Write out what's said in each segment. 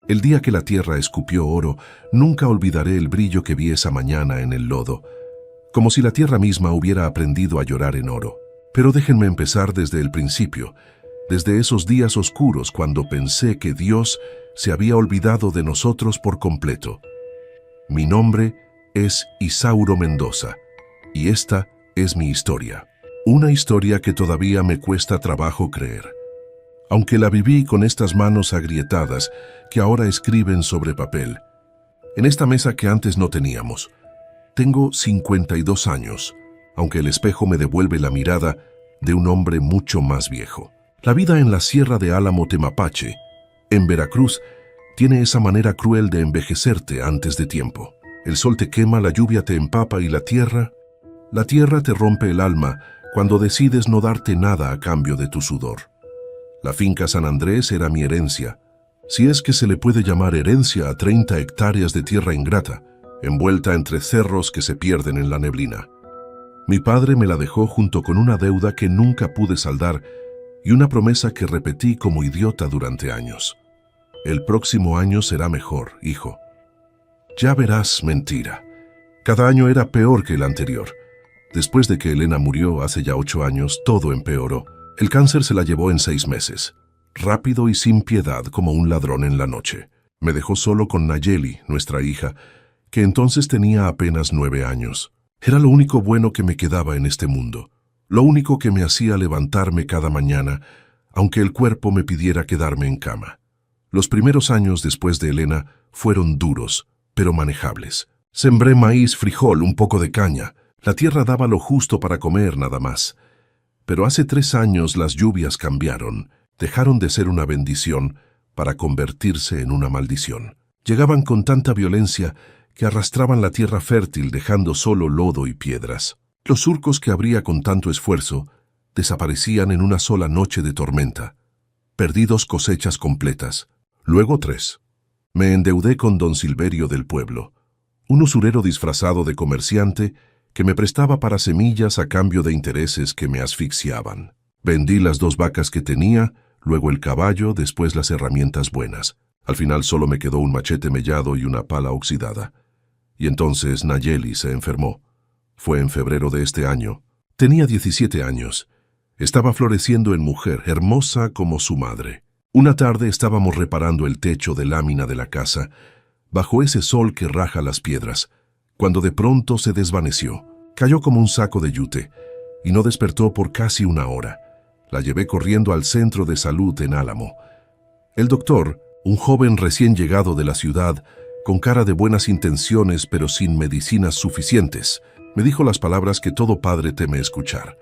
El día que la tierra escupió oro, nunca olvidaré el brillo que vi esa mañana en el lodo, como si la tierra misma hubiera aprendido a llorar en oro. Pero déjenme empezar desde el principio, desde esos días oscuros cuando pensé que Dios se había olvidado de nosotros por completo. Mi nombre es Isauro Mendoza, y esta es mi historia. Una historia que todavía me cuesta trabajo creer. Aunque la viví con estas manos agrietadas que ahora escriben sobre papel, en esta mesa que antes no teníamos. Tengo 52 años, aunque el espejo me devuelve la mirada de un hombre mucho más viejo. La vida en la Sierra de Álamo Temapache, en Veracruz, tiene esa manera cruel de envejecerte antes de tiempo. El sol te quema, la lluvia te empapa y la tierra te rompe el alma cuando decides no darte nada a cambio de tu sudor. La finca San Andrés era mi herencia, si es que se le puede llamar herencia a 30 hectáreas de tierra ingrata, envuelta entre cerros que se pierden en la neblina. Mi padre me la dejó junto con una deuda que nunca pude saldar y una promesa que repetí como idiota durante años. El próximo año será mejor, hijo. Ya verás, mentira. Cada año era peor que el anterior. Después de que Elena murió hace ya 8 años, todo empeoró. El cáncer se la llevó en 6 meses, rápido y sin piedad como un ladrón en la noche. Me dejó solo con Nayeli, nuestra hija, que entonces tenía apenas 9 años. Era lo único bueno que me quedaba en este mundo, lo único que me hacía levantarme cada mañana, aunque el cuerpo me pidiera quedarme en cama. Los primeros años después de Elena fueron duros, pero manejables. Sembré maíz, frijol, un poco de caña. La tierra daba lo justo para comer nada más. Pero hace 3 años las lluvias cambiaron, dejaron de ser una bendición para convertirse en una maldición. Llegaban con tanta violencia que arrastraban la tierra fértil dejando solo lodo y piedras. Los surcos que abría con tanto esfuerzo desaparecían en una sola noche de tormenta. Perdí 2 cosechas completas, luego 3. Me endeudé con don Silverio del pueblo, un usurero disfrazado de comerciante que me prestaba para semillas a cambio de intereses que me asfixiaban. Vendí las 2 vacas que tenía, luego el caballo, después las herramientas buenas. Al final solo me quedó un machete mellado y una pala oxidada. Y entonces Nayeli se enfermó. Fue en febrero de este año. Tenía 17 años. Estaba floreciendo en mujer, hermosa como su madre. Una tarde estábamos reparando el techo de lámina de la casa, bajo ese sol que raja las piedras, cuando de pronto se desvaneció. Cayó como un saco de yute y no despertó por casi 1 hora. La llevé corriendo al centro de salud en Álamo. El doctor, un joven recién llegado de la ciudad, con cara de buenas intenciones pero sin medicinas suficientes, me dijo las palabras que todo padre teme escuchar.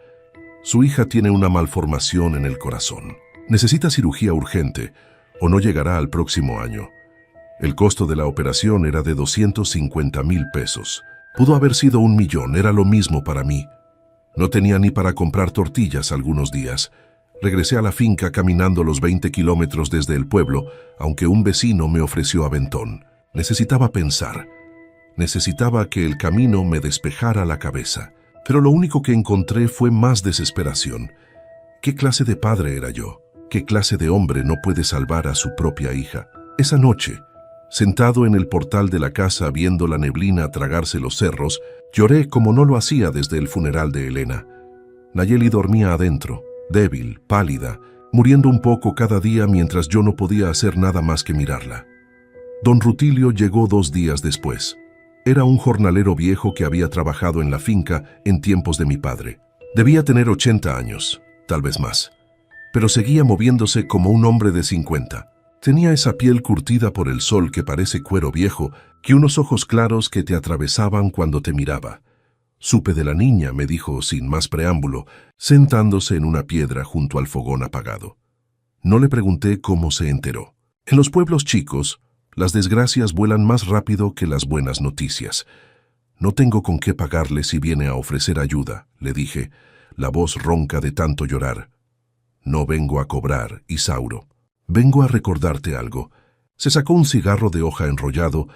Su hija tiene una malformación en el corazón. Necesita cirugía urgente o no llegará al próximo año. El costo de la operación era de 250,000 pesos. Pudo haber sido 1,000,000, era lo mismo para mí. No tenía ni para comprar tortillas algunos días. Regresé a la finca caminando los 20 kilómetros desde el pueblo, aunque un vecino me ofreció aventón. Necesitaba pensar. Necesitaba que el camino me despejara la cabeza. Pero lo único que encontré fue más desesperación. ¿Qué clase de padre era yo? ¿Qué clase de hombre no puede salvar a su propia hija? Esa noche, sentado en el portal de la casa viendo la neblina tragarse los cerros, lloré como no lo hacía desde el funeral de Elena. Nayeli dormía adentro, débil, pálida, muriendo un poco cada día mientras yo no podía hacer nada más que mirarla. Don Rutilio llegó 2 días después. Era un jornalero viejo que había trabajado en la finca en tiempos de mi padre. Debía tener 80 años, tal vez más, pero seguía moviéndose como un hombre de 50. Tenía esa piel curtida por el sol que parece cuero viejo, y unos ojos claros que te atravesaban cuando te miraba. Supe de la niña, me dijo sin más preámbulo, sentándose en una piedra junto al fogón apagado. No le pregunté cómo se enteró. En los pueblos chicos, las desgracias vuelan más rápido que las buenas noticias. No tengo con qué pagarle si viene a ofrecer ayuda, le dije, la voz ronca de tanto llorar. No vengo a cobrar, Isauro. Vengo a recordarte algo. Se sacó un cigarro de hoja enrollado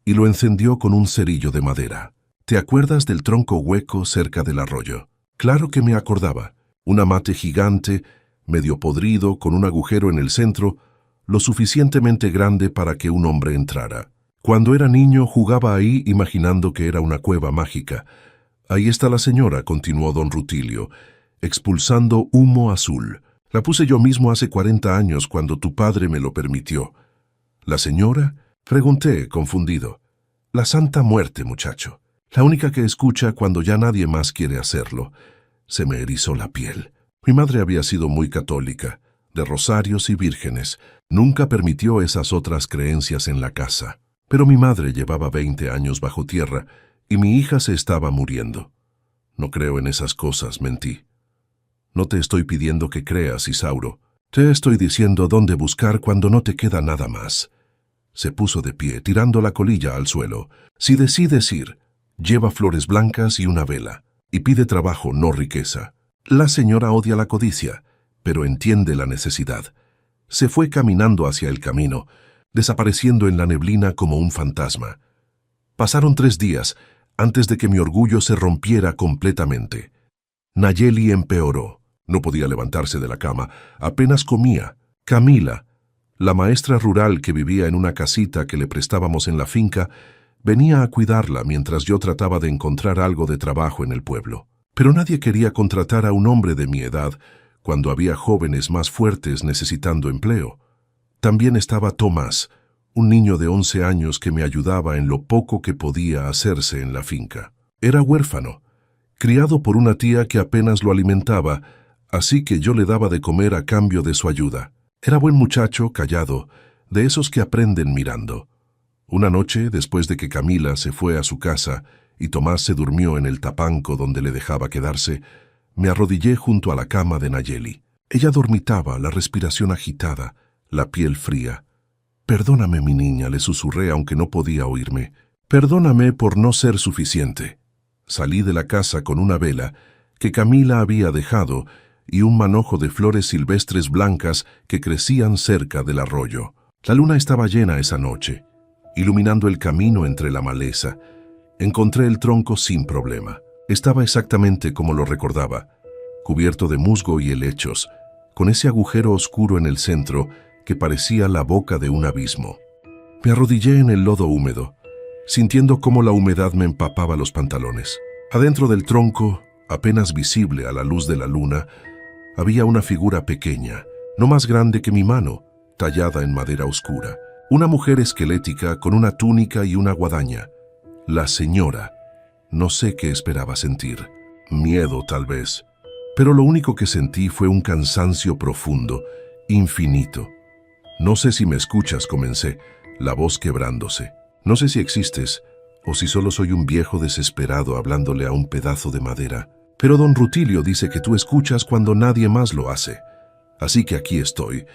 y lo encendió con un cerillo de madera. ¿Te acuerdas del tronco hueco cerca del arroyo? Claro que me acordaba. Un amate gigante, medio podrido, con un agujero en el centro, lo suficientemente grande para que un hombre entrara. Cuando era niño jugaba ahí imaginando que era una cueva mágica. Ahí está la señora, continuó don Rutilio, expulsando humo azul. La puse yo mismo hace 40 años cuando tu padre me lo permitió. ¿La señora? Pregunté, confundido. La Santa Muerte, muchacho. La única que escucha cuando ya nadie más quiere hacerlo. Se me erizó la piel. Mi madre había sido muy católica, de rosarios y vírgenes. Nunca permitió esas otras creencias en la casa. Pero mi madre llevaba 20 años bajo tierra y mi hija se estaba muriendo. No creo en esas cosas, mentí. No te estoy pidiendo que creas, Isauro. Te estoy diciendo dónde buscar cuando no te queda nada más. Se puso de pie, tirando la colilla al suelo. Si decides ir, lleva flores blancas y una vela, y pide trabajo, no riqueza. La señora odia la codicia, pero entiende la necesidad. Se fue caminando hacia el camino, desapareciendo en la neblina como un fantasma. Pasaron 3 días antes de que mi orgullo se rompiera completamente. Nayeli empeoró. No podía levantarse de la cama, apenas comía. Camila, la maestra rural que vivía en una casita que le prestábamos en la finca, venía a cuidarla mientras yo trataba de encontrar algo de trabajo en el pueblo. Pero nadie quería contratar a un hombre de mi edad cuando había jóvenes más fuertes necesitando empleo. También estaba Tomás, un niño de 11 años que me ayudaba en lo poco que podía hacerse en la finca. Era huérfano, criado por una tía que apenas lo alimentaba, así que yo le daba de comer a cambio de su ayuda. Era buen muchacho, callado, de esos que aprenden mirando. Una noche, después de que Camila se fue a su casa y Tomás se durmió en el tapanco donde le dejaba quedarse, me arrodillé junto a la cama de Nayeli. Ella dormitaba, la respiración agitada, la piel fría. «Perdóname, mi niña», le susurré aunque no podía oírme. «Perdóname por no ser suficiente». Salí de la casa con una vela que Camila había dejado y un manojo de flores silvestres blancas que crecían cerca del arroyo. La luna estaba llena esa noche, iluminando el camino entre la maleza. Encontré el tronco sin problema. Estaba exactamente como lo recordaba, cubierto de musgo y helechos, con ese agujero oscuro en el centro que parecía la boca de un abismo. Me arrodillé en el lodo húmedo, sintiendo cómo la humedad me empapaba los pantalones. Adentro del tronco, apenas visible a la luz de la luna, había una figura pequeña, no más grande que mi mano, tallada en madera oscura. Una mujer esquelética con una túnica y una guadaña. La señora. No sé qué esperaba sentir. Miedo, tal vez. Pero lo único que sentí fue un cansancio profundo, infinito. «No sé si me escuchas», comencé, la voz quebrándose. «No sé si existes, o si solo soy un viejo desesperado hablándole a un pedazo de madera. Pero don Rutilio dice que tú escuchas cuando nadie más lo hace. Así que aquí estoy».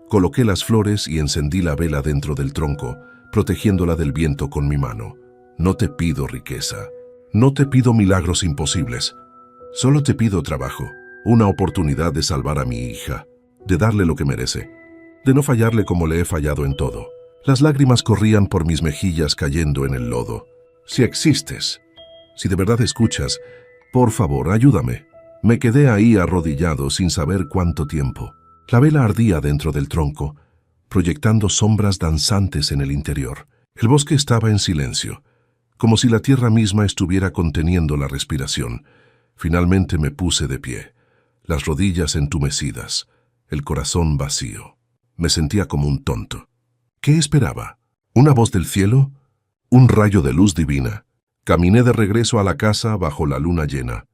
Coloqué las flores y encendí la vela dentro del tronco, protegiéndola del viento con mi mano. «No te pido riqueza. No te pido milagros imposibles. Solo te pido trabajo, una oportunidad de salvar a mi hija, de darle lo que merece, de no fallarle como le he fallado en todo». Las lágrimas corrían por mis mejillas cayendo en el lodo. «Si existes, si de verdad escuchas, por favor, ayúdame». Me quedé ahí arrodillado sin saber cuánto tiempo. La vela ardía dentro del tronco, proyectando sombras danzantes en el interior. El bosque estaba en silencio, como si la tierra misma estuviera conteniendo la respiración. Finalmente me puse de pie, las rodillas entumecidas, el corazón vacío. Me sentía como un tonto. ¿Qué esperaba? ¿Una voz del cielo? ¿Un rayo de luz divina? Caminé de regreso a la casa bajo la luna llena,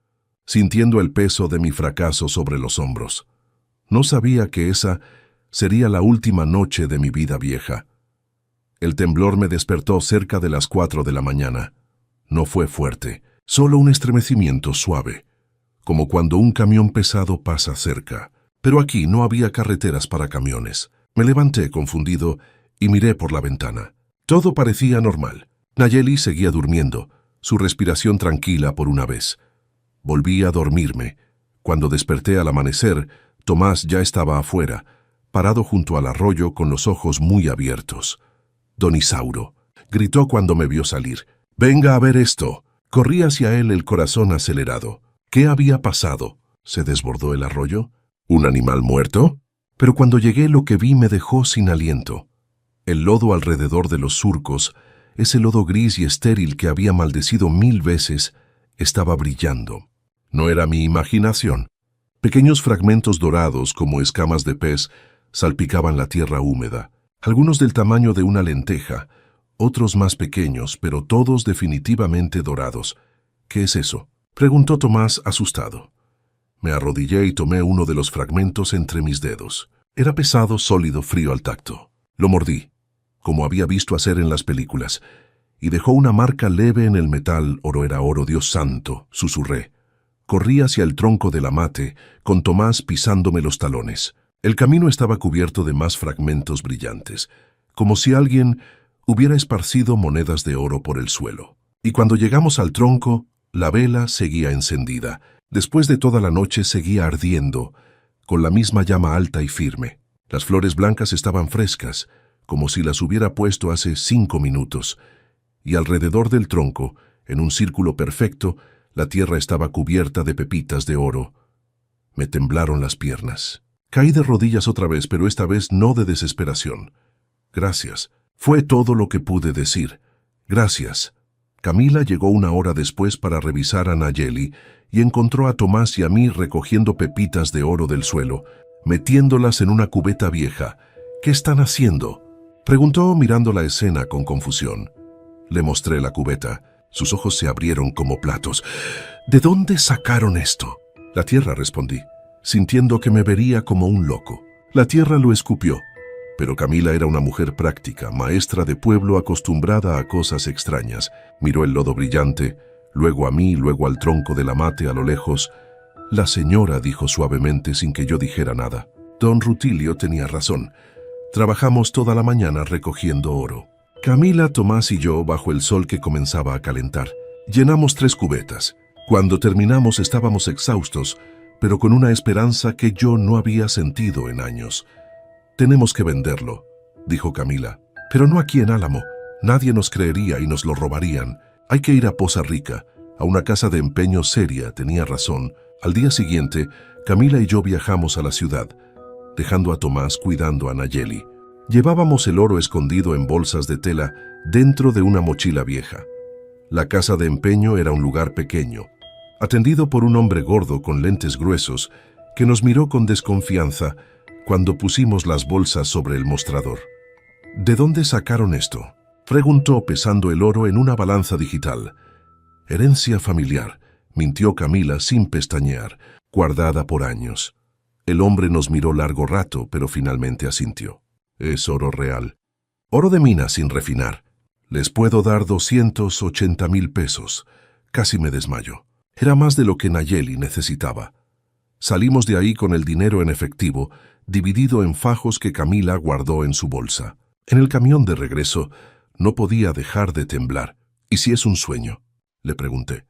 sintiendo el peso de mi fracaso sobre los hombros. No sabía que esa sería la última noche de mi vida vieja. El temblor me despertó cerca de las 4 de la mañana. No fue fuerte, solo un estremecimiento suave, como cuando un camión pesado pasa cerca. Pero aquí no había carreteras para camiones. Me levanté confundido y miré por la ventana. Todo parecía normal. Nayeli seguía durmiendo, su respiración tranquila por una vez. Volví a dormirme. Cuando desperté al amanecer, Tomás ya estaba afuera, parado junto al arroyo con los ojos muy abiertos. «Don Isauro», gritó cuando me vio salir. «Venga a ver esto». Corrí hacia él, el corazón acelerado. ¿Qué había pasado? ¿Se desbordó el arroyo? ¿Un animal muerto? Pero cuando llegué lo que vi me dejó sin aliento. El lodo alrededor de los surcos, ese lodo gris y estéril que había maldecido 1000 veces, estaba brillando. No era mi imaginación. Pequeños fragmentos dorados, como escamas de pez, salpicaban la tierra húmeda, algunos del tamaño de una lenteja, otros más pequeños, pero todos definitivamente dorados. ¿Qué es eso?, preguntó Tomás asustado. Me arrodillé y tomé uno de los fragmentos entre mis dedos. Era pesado, sólido, frío al tacto. Lo mordí, como había visto hacer en las películas, y dejó una marca leve en el metal. Oro era oro, Dios santo, susurré. Corrí hacia el tronco del amate, con Tomás pisándome los talones. El camino estaba cubierto de más fragmentos brillantes, como si alguien hubiera esparcido monedas de oro por el suelo. Y cuando llegamos al tronco, la vela seguía encendida. Después de toda la noche seguía ardiendo, con la misma llama alta y firme. Las flores blancas estaban frescas, como si las hubiera puesto hace 5 minutos, y alrededor del tronco, en un círculo perfecto, la tierra estaba cubierta de pepitas de oro. Me temblaron las piernas. Caí de rodillas otra vez, pero esta vez no de desesperación. Gracias. Fue todo lo que pude decir. Gracias. Camila llegó 1 hora después para revisar a Nayeli y encontró a Tomás y a mí recogiendo pepitas de oro del suelo, metiéndolas en una cubeta vieja. ¿Qué están haciendo?, preguntó mirando la escena con confusión. Le mostré la cubeta. Sus ojos se abrieron como platos. ¿De dónde sacaron esto? La tierra, respondí, sintiendo que me vería como un loco. La tierra lo escupió. Pero Camila era una mujer práctica, maestra de pueblo acostumbrada a cosas extrañas. Miró el lodo brillante, luego a mí, luego al tronco del amate a lo lejos. La señora, dijo suavemente sin que yo dijera nada. Don Rutilio tenía razón. Trabajamos toda la mañana recogiendo oro. Camila, Tomás y yo, bajo el sol que comenzaba a calentar, llenamos 3 cubetas. Cuando terminamos estábamos exhaustos, pero con una esperanza que yo no había sentido en años. Tenemos que venderlo, dijo Camila. Pero no aquí en Álamo. Nadie nos creería y nos lo robarían. Hay que ir a Poza Rica, a una casa de empeño seria. Tenía razón. Al día siguiente, Camila y yo viajamos a la ciudad, dejando a Tomás cuidando a Nayeli. Llevábamos el oro escondido en bolsas de tela dentro de una mochila vieja. La casa de empeño era un lugar pequeño, atendido por un hombre gordo con lentes gruesos que nos miró con desconfianza cuando pusimos las bolsas sobre el mostrador. ¿De dónde sacaron esto?, preguntó pesando el oro en una balanza digital. Herencia familiar, mintió Camila sin pestañear, guardada por años. El hombre nos miró largo rato, pero finalmente asintió. Es oro real. Oro de mina sin refinar. Les puedo dar 280,000 pesos. Casi me desmayo. Era más de lo que Nayeli necesitaba. Salimos de ahí con el dinero en efectivo, dividido en fajos que Camila guardó en su bolsa. En el camión de regreso, no podía dejar de temblar. ¿Y si es un sueño?, le pregunté.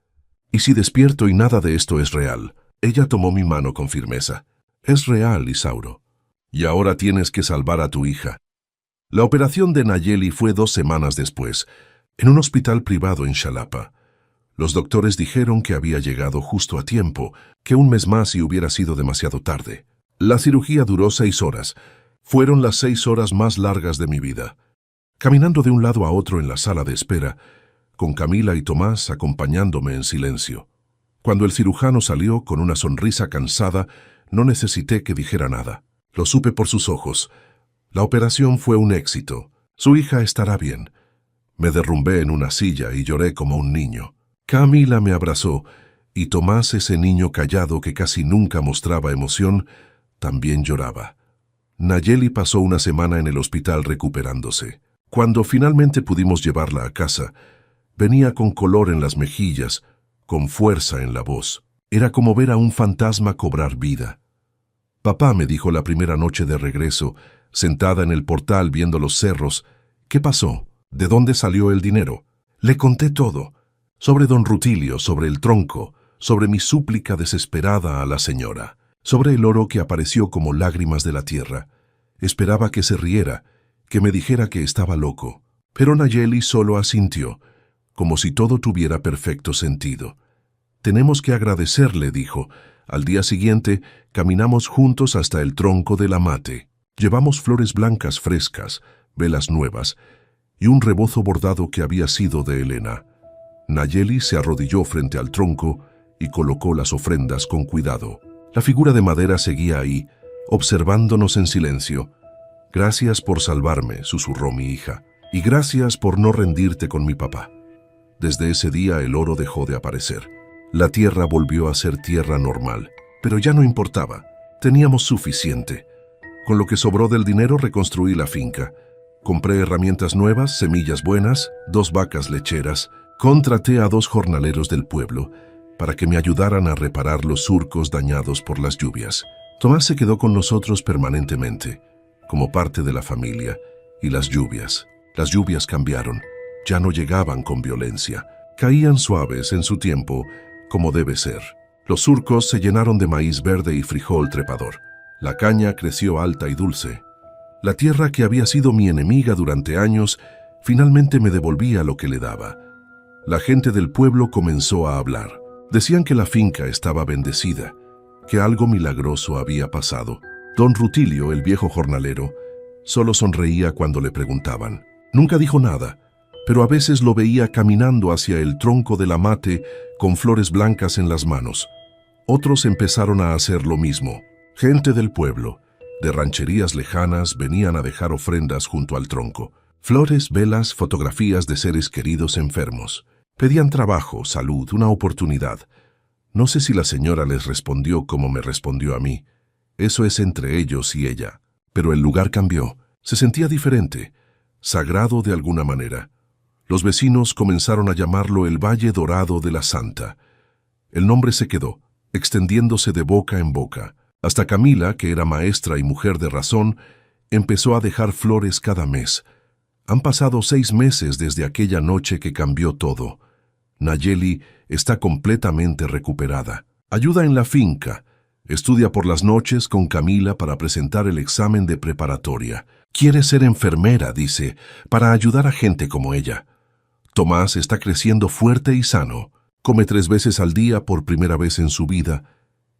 ¿Y si despierto y nada de esto es real? Ella tomó mi mano con firmeza. Es real, Isauro. Y ahora tienes que salvar a tu hija. La operación de Nayeli fue 2 semanas después, en un hospital privado en Xalapa. Los doctores dijeron que había llegado justo a tiempo, que 1 mes más y hubiera sido demasiado tarde. La cirugía duró 6 horas. Fueron las 6 horas más largas de mi vida. Caminando de un lado a otro en la sala de espera, con Camila y Tomás acompañándome en silencio. Cuando el cirujano salió con una sonrisa cansada, no necesité que dijera nada. Lo supe por sus ojos. La operación fue un éxito. Su hija estará bien. Me derrumbé en una silla y lloré como un niño. Camila me abrazó, y Tomás, ese niño callado que casi nunca mostraba emoción, también lloraba. Nayeli pasó 1 semana en el hospital recuperándose. Cuando finalmente pudimos llevarla a casa, venía con color en las mejillas, con fuerza en la voz. Era como ver a un fantasma cobrar vida. Papá, me dijo la primera noche de regreso, sentada en el portal viendo los cerros. ¿Qué pasó? ¿De dónde salió el dinero? Le conté todo, sobre don Rutilio, sobre el tronco, sobre mi súplica desesperada a la señora, sobre el oro que apareció como lágrimas de la tierra. Esperaba que se riera, que me dijera que estaba loco. Pero Nayeli solo asintió, como si todo tuviera perfecto sentido. Tenemos que agradecerle, dijo, Al día siguiente, caminamos juntos hasta el tronco del amate. Llevamos flores blancas frescas, velas nuevas y un rebozo bordado que había sido de Elena. Nayeli se arrodilló frente al tronco y colocó las ofrendas con cuidado. La figura de madera seguía ahí, observándonos en silencio. «Gracias por salvarme», susurró mi hija, «y gracias por no rendirte con mi papá». Desde ese día el oro dejó de aparecer. La tierra volvió a ser tierra normal, pero ya no importaba. Teníamos suficiente. Con lo que sobró del dinero reconstruí la finca. Compré herramientas nuevas, semillas buenas, 2 vacas lecheras. Contraté a 2 jornaleros del pueblo para que me ayudaran a reparar los surcos dañados por las lluvias. Tomás se quedó con nosotros permanentemente, como parte de la familia, y las lluvias cambiaron. Ya no llegaban con violencia. Caían suaves en su tiempo, como debe ser. Los surcos se llenaron de maíz verde y frijol trepador. La caña creció alta y dulce. La tierra que había sido mi enemiga durante años, finalmente me devolvía lo que le daba. La gente del pueblo comenzó a hablar. Decían que la finca estaba bendecida, que algo milagroso había pasado. Don Rutilio, el viejo jornalero, solo sonreía cuando le preguntaban. Nunca dijo nada, pero a veces lo veía caminando hacia el tronco del amate con flores blancas en las manos. Otros empezaron a hacer lo mismo. Gente del pueblo, de rancherías lejanas, venían a dejar ofrendas junto al tronco. Flores, velas, fotografías de seres queridos enfermos. Pedían trabajo, salud, una oportunidad. No sé si la señora les respondió como me respondió a mí. Eso es entre ellos y ella. Pero el lugar cambió. Se sentía diferente, sagrado de alguna manera. Los vecinos comenzaron a llamarlo el Valle Dorado de la Santa. El nombre se quedó, extendiéndose de boca en boca. Hasta Camila, que era maestra y mujer de razón, empezó a dejar flores cada mes. Han pasado 6 meses desde aquella noche que cambió todo. Nayeli está completamente recuperada. Ayuda en la finca. Estudia por las noches con Camila para presentar el examen de preparatoria. Quiere ser enfermera, dice, para ayudar a gente como ella. Tomás está creciendo fuerte y sano. Come 3 veces al día por primera vez en su vida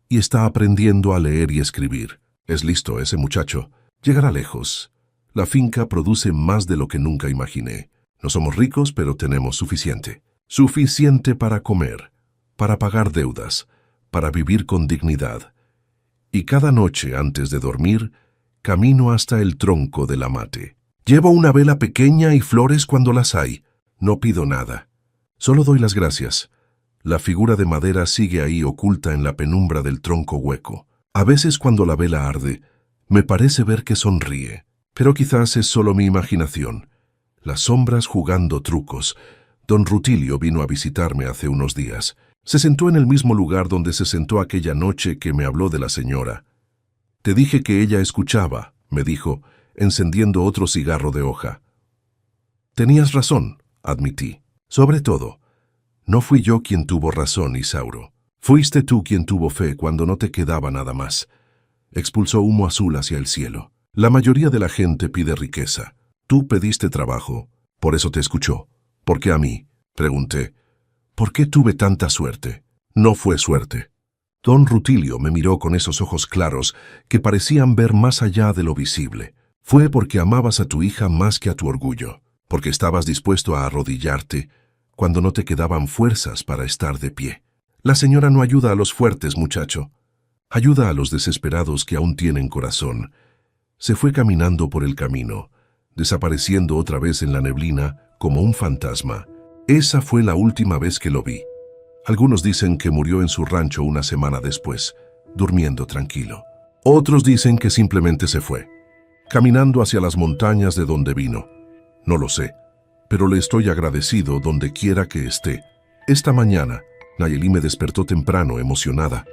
y está aprendiendo a leer y escribir. Es listo ese muchacho. Llegará lejos. La finca produce más de lo que nunca imaginé. No somos ricos, pero tenemos suficiente. Suficiente para comer, para pagar deudas, para vivir con dignidad. Y cada noche, antes de dormir, camino hasta el tronco del amate. Llevo una vela pequeña y flores cuando las hay. No pido nada. Solo doy las gracias. La figura de madera sigue ahí oculta en la penumbra del tronco hueco. A veces cuando la vela arde, me parece ver que sonríe. Pero quizás es solo mi imaginación. Las sombras jugando trucos. Don Rutilio vino a visitarme hace unos días. Se sentó en el mismo lugar donde se sentó aquella noche que me habló de la señora. Te dije que ella escuchaba, me dijo, encendiendo otro cigarro de hoja. Tenías razón, admití. Sobre todo, no fui yo quien tuvo razón, Isauro. Fuiste tú quien tuvo fe cuando no te quedaba nada más. Expulsó humo azul hacia el cielo. La mayoría de la gente pide riqueza. Tú pediste trabajo, por eso te escuchó. ¿Por qué a mí? Pregunté. ¿Por qué tuve tanta suerte? No fue suerte. Don Rutilio me miró con esos ojos claros que parecían ver más allá de lo visible. Fue porque amabas a tu hija más que a tu orgullo, porque estabas dispuesto a arrodillarte cuando no te quedaban fuerzas para estar de pie. La señora no ayuda a los fuertes, muchacho. Ayuda a los desesperados que aún tienen corazón. Se fue caminando por el camino, desapareciendo otra vez en la neblina como un fantasma. Esa fue la última vez que lo vi. Algunos dicen que murió en su rancho una semana después, durmiendo tranquilo. Otros dicen que simplemente se fue, caminando hacia las montañas de donde vino. No lo sé, pero le estoy agradecido donde quiera que esté. Esta mañana, Nayeli me despertó temprano, emocionada.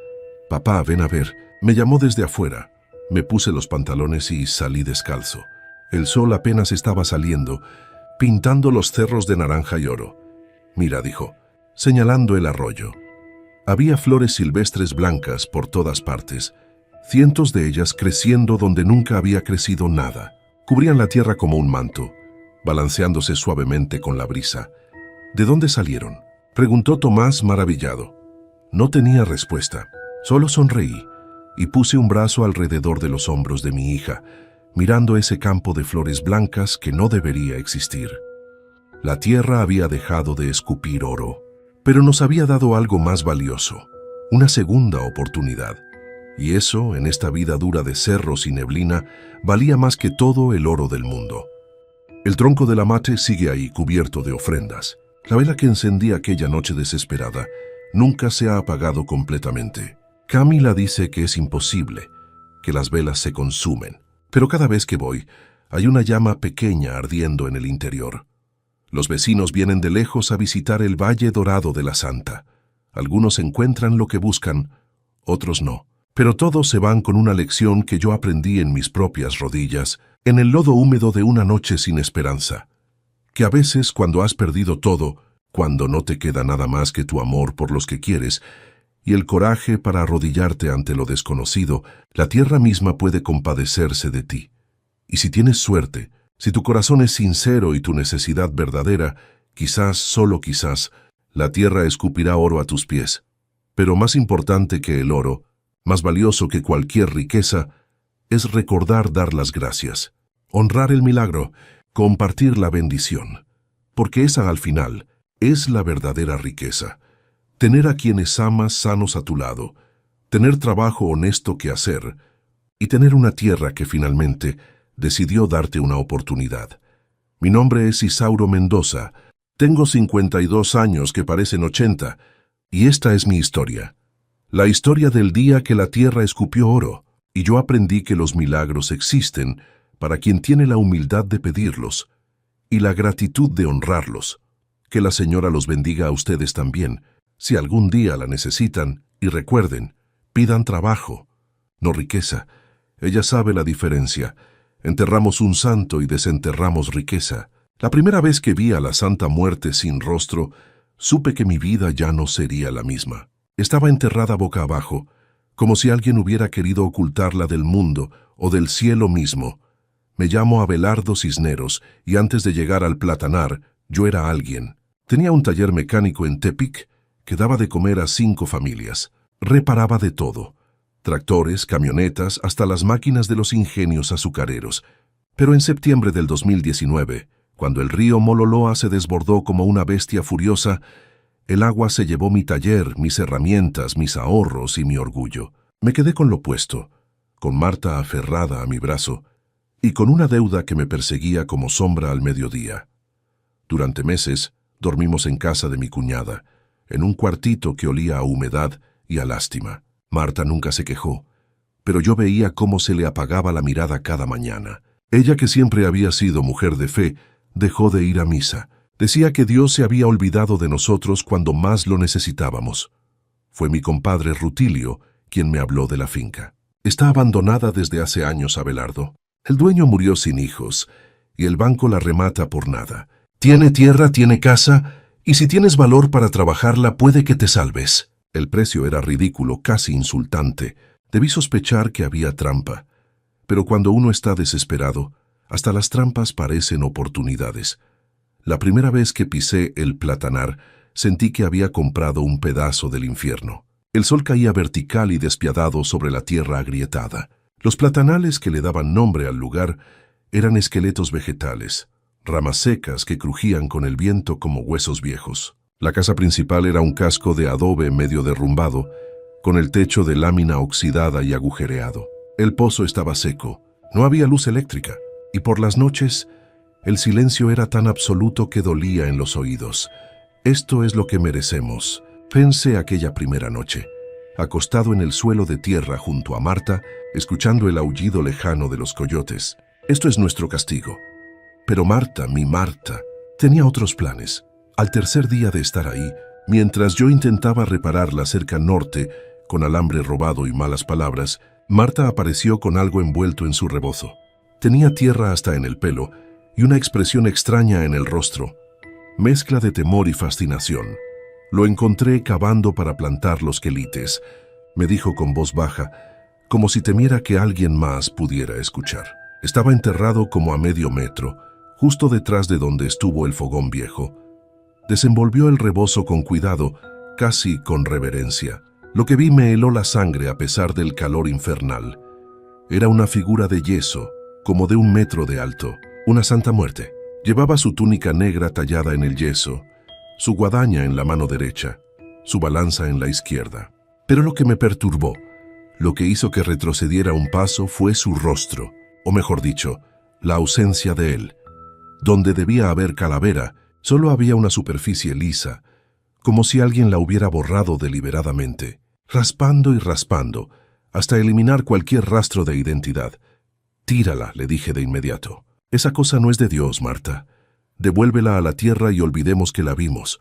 Papá, ven a ver. Me llamó desde afuera. Me puse los pantalones y salí descalzo. El sol apenas estaba saliendo, pintando los cerros de naranja y oro. Mira, dijo, señalando el arroyo. Había flores silvestres blancas por todas partes, cientos de ellas creciendo donde nunca había crecido nada. Cubrían la tierra como un manto, balanceándose suavemente con la brisa. ¿De dónde salieron?, preguntó Tomás maravillado. No tenía respuesta. Solo sonreí y puse un brazo alrededor de los hombros de mi hija, mirando ese campo de flores blancas que no debería existir. La tierra había dejado de escupir oro, pero nos había dado algo más valioso, una segunda oportunidad. Y eso, en esta vida dura de cerros y neblina, valía más que todo el oro del mundo. El tronco de la mate sigue ahí, cubierto de ofrendas. La vela que encendí aquella noche desesperada nunca se ha apagado completamente. Camila dice que es imposible, que las velas se consumen, pero cada vez que voy, hay una llama pequeña ardiendo en el interior. Los vecinos vienen de lejos a visitar el Valle Dorado de la Santa. Algunos encuentran lo que buscan, otros no. Pero todos se van con una lección que yo aprendí en mis propias rodillas, en el lodo húmedo de una noche sin esperanza. Que a veces, cuando has perdido todo, cuando no te queda nada más que tu amor por los que quieres, y el coraje para arrodillarte ante lo desconocido, la tierra misma puede compadecerse de ti. Y si tienes suerte, si tu corazón es sincero y tu necesidad verdadera, quizás, solo quizás, la tierra escupirá oro a tus pies. Pero más importante que el oro, más valioso que cualquier riqueza, es recordar dar las gracias, honrar el milagro, compartir la bendición, porque esa al final es la verdadera riqueza. Tener a quienes amas sanos a tu lado, tener trabajo honesto que hacer y tener una tierra que finalmente decidió darte una oportunidad. Mi nombre es Isauro Mendoza, tengo 52 años que parecen 80 y esta es mi historia. La historia del día que la tierra escupió oro, y yo aprendí que los milagros existen para quien tiene la humildad de pedirlos y la gratitud de honrarlos. Que la Señora los bendiga a ustedes también, si algún día la necesitan, y recuerden, pidan trabajo, no riqueza. Ella sabe la diferencia. Enterramos un santo y desenterramos riqueza. La primera vez que vi a la Santa Muerte sin rostro, supe que mi vida ya no sería la misma. Estaba enterrada boca abajo, como si alguien hubiera querido ocultarla del mundo o del cielo mismo. Me llamo Abelardo Cisneros y antes de llegar al Platanar, yo era alguien. Tenía un taller mecánico en Tepic que daba de comer a 5 familias. Reparaba de todo, tractores, camionetas, hasta las máquinas de los ingenios azucareros. Pero en septiembre del 2019, cuando el río Mololoa se desbordó como una bestia furiosa, el agua se llevó mi taller, mis herramientas, mis ahorros y mi orgullo. Me quedé con lo puesto, con Marta aferrada a mi brazo, y con una deuda que me perseguía como sombra al mediodía. Durante meses, dormimos en casa de mi cuñada, en un cuartito que olía a humedad y a lástima. Marta nunca se quejó, pero yo veía cómo se le apagaba la mirada cada mañana. Ella, que siempre había sido mujer de fe, dejó de ir a misa. Decía que Dios se había olvidado de nosotros cuando más lo necesitábamos. Fue mi compadre Rutilio quien me habló de la finca. Está abandonada desde hace años, Abelardo. El dueño murió sin hijos y el banco la remata por nada. Tiene tierra, tiene casa, y si tienes valor para trabajarla puede que te salves. El precio era ridículo, casi insultante. Debí sospechar que había trampa. Pero cuando uno está desesperado, hasta las trampas parecen oportunidades. La primera vez que pisé el Platanar, sentí que había comprado un pedazo del infierno. El sol caía vertical y despiadado sobre la tierra agrietada. Los platanales que le daban nombre al lugar eran esqueletos vegetales, ramas secas que crujían con el viento como huesos viejos. La casa principal era un casco de adobe medio derrumbado, con el techo de lámina oxidada y agujereado. El pozo estaba seco, no había luz eléctrica, y por las noches el silencio era tan absoluto que dolía en los oídos. Esto es lo que merecemos, pensé aquella primera noche, acostado en el suelo de tierra junto a Marta, escuchando el aullido lejano de los coyotes. Esto es nuestro castigo. Pero Marta, mi Marta, tenía otros planes. Al tercer día de estar ahí, mientras yo intentaba reparar la cerca norte con alambre robado y malas palabras, Marta apareció con algo envuelto en su rebozo. Tenía tierra hasta en el pelo y una expresión extraña en el rostro, mezcla de temor y fascinación. Lo encontré cavando para plantar los quelites, me dijo con voz baja, como si temiera que alguien más pudiera escuchar. Estaba enterrado como a medio metro, justo detrás de donde estuvo el fogón viejo. Desenvolvió el rebozo con cuidado, casi con reverencia. Lo que vi me heló la sangre a pesar del calor infernal. Era una figura de yeso, como de 1 metro de alto, una Santa Muerte. Llevaba su túnica negra tallada en el yeso, su guadaña en la mano derecha, su balanza en la izquierda. Pero lo que me perturbó, lo que hizo que retrocediera un paso fue su rostro, o mejor dicho, la ausencia de él. Donde debía haber calavera, solo había una superficie lisa, como si alguien la hubiera borrado deliberadamente, raspando y raspando, hasta eliminar cualquier rastro de identidad. «Tírala», le dije de inmediato. «Esa cosa no es de Dios, Marta. Devuélvela a la tierra y olvidemos que la vimos».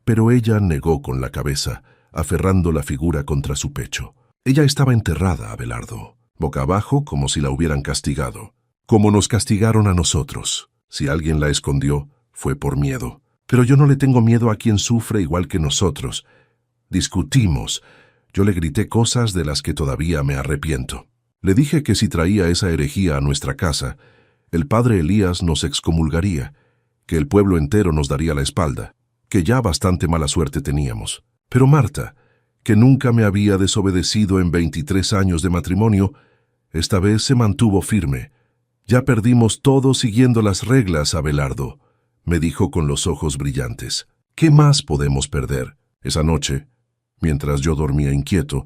Pero ella negó con la cabeza, aferrando la figura contra su pecho. Ella estaba enterrada, Abelardo, boca abajo como si la hubieran castigado. Como nos castigaron a nosotros. Si alguien la escondió, fue por miedo. Pero yo no le tengo miedo a quien sufre igual que nosotros. Discutimos. Yo le grité cosas de las que todavía me arrepiento. Le dije que si traía esa herejía a nuestra casa, el padre Elías nos excomulgaría, que el pueblo entero nos daría la espalda, que ya bastante mala suerte teníamos. Pero Marta, que nunca me había desobedecido en 23 años de matrimonio, esta vez se mantuvo firme. «Ya perdimos todo siguiendo las reglas, Abelardo», me dijo con los ojos brillantes. «¿Qué más podemos perder?» Esa noche, mientras yo dormía inquieto,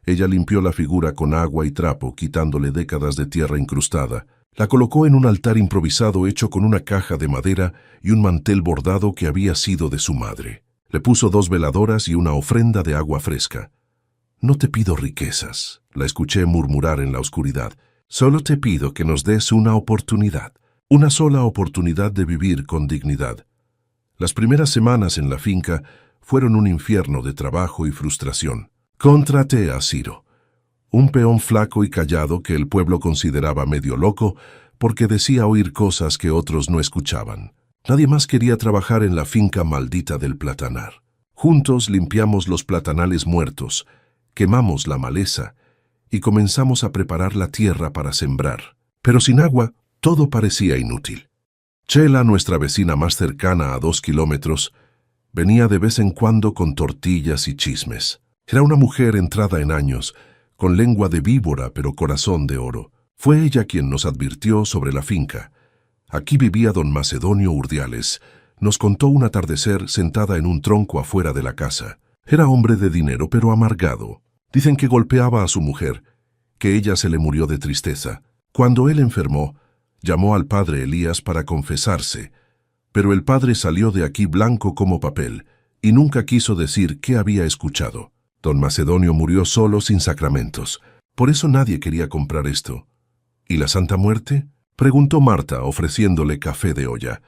ella limpió la figura con agua y trapo, quitándole décadas de tierra incrustada. La colocó en un altar improvisado hecho con una caja de madera y un mantel bordado que había sido de su madre. Le puso 2 veladoras y una ofrenda de agua fresca. «No te pido riquezas», la escuché murmurar en la oscuridad. «Solo te pido que nos des una oportunidad, una sola oportunidad de vivir con dignidad». Las primeras semanas en la finca fueron un infierno de trabajo y frustración. Contraté a Ciro, un peón flaco y callado que el pueblo consideraba medio loco porque decía oír cosas que otros no escuchaban. Nadie más quería trabajar en la finca maldita del platanar. Juntos limpiamos los platanales muertos, quemamos la maleza y comenzamos a preparar la tierra para sembrar. Pero sin agua, todo parecía inútil. Chela, nuestra vecina más cercana a 2 kilómetros, venía de vez en cuando con tortillas y chismes. Era una mujer entrada en años, con lengua de víbora pero corazón de oro. Fue ella quien nos advirtió sobre la finca. Aquí vivía don Macedonio Urdiales. Nos contó un atardecer sentada en un tronco afuera de la casa. Era hombre de dinero pero amargado. Dicen que golpeaba a su mujer, que ella se le murió de tristeza. Cuando él enfermó, llamó al padre Elías para confesarse, pero el padre salió de aquí blanco como papel y nunca quiso decir qué había escuchado. Don Macedonio murió solo sin sacramentos. Por eso nadie quería comprar esto. ¿Y la Santa Muerte?, preguntó Marta, ofreciéndole café de olla.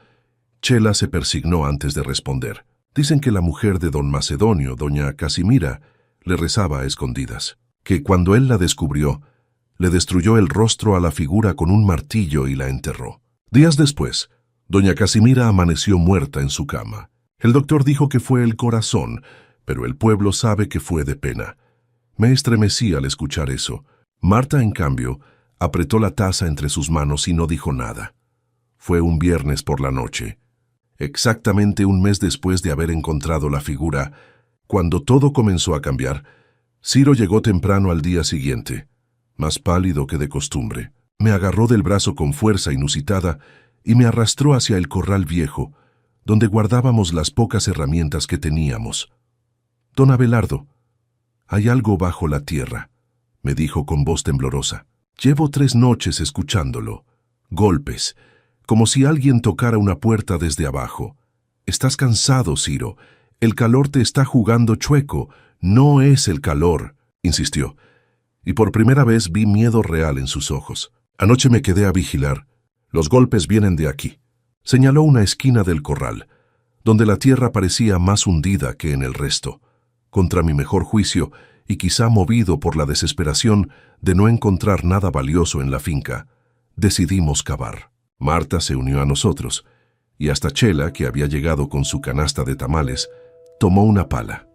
Chela se persignó antes de responder. Dicen que la mujer de don Macedonio, doña Casimira, le rezaba a escondidas, que cuando él la descubrió, le destruyó el rostro a la figura con un martillo y la enterró. Días después, doña Casimira amaneció muerta en su cama. El doctor dijo que fue el corazón, pero el pueblo sabe que fue de pena. Me estremecí al escuchar eso. Marta, en cambio, apretó la taza entre sus manos y no dijo nada. Fue un viernes por la noche, exactamente 1 mes después de haber encontrado la figura. Cuando todo comenzó a cambiar, Ciro llegó temprano al día siguiente, más pálido que de costumbre. Me agarró del brazo con fuerza inusitada y me arrastró hacia el corral viejo, donde guardábamos las pocas herramientas que teníamos. «Don Abelardo, hay algo bajo la tierra», me dijo con voz temblorosa. «Llevo 3 noches escuchándolo. Golpes, como si alguien tocara una puerta desde abajo. Estás cansado, Ciro. El calor te está jugando chueco. No es el calor», insistió. Y por primera vez vi miedo real en sus ojos. Anoche me quedé a vigilar. «Los golpes vienen de aquí». Señaló una esquina del corral, donde la tierra parecía más hundida que en el resto. Contra mi mejor juicio, y quizá movido por la desesperación de no encontrar nada valioso en la finca, decidimos cavar. Marta se unió a nosotros, y hasta Chela, que había llegado con su canasta de tamales, tomó una pala.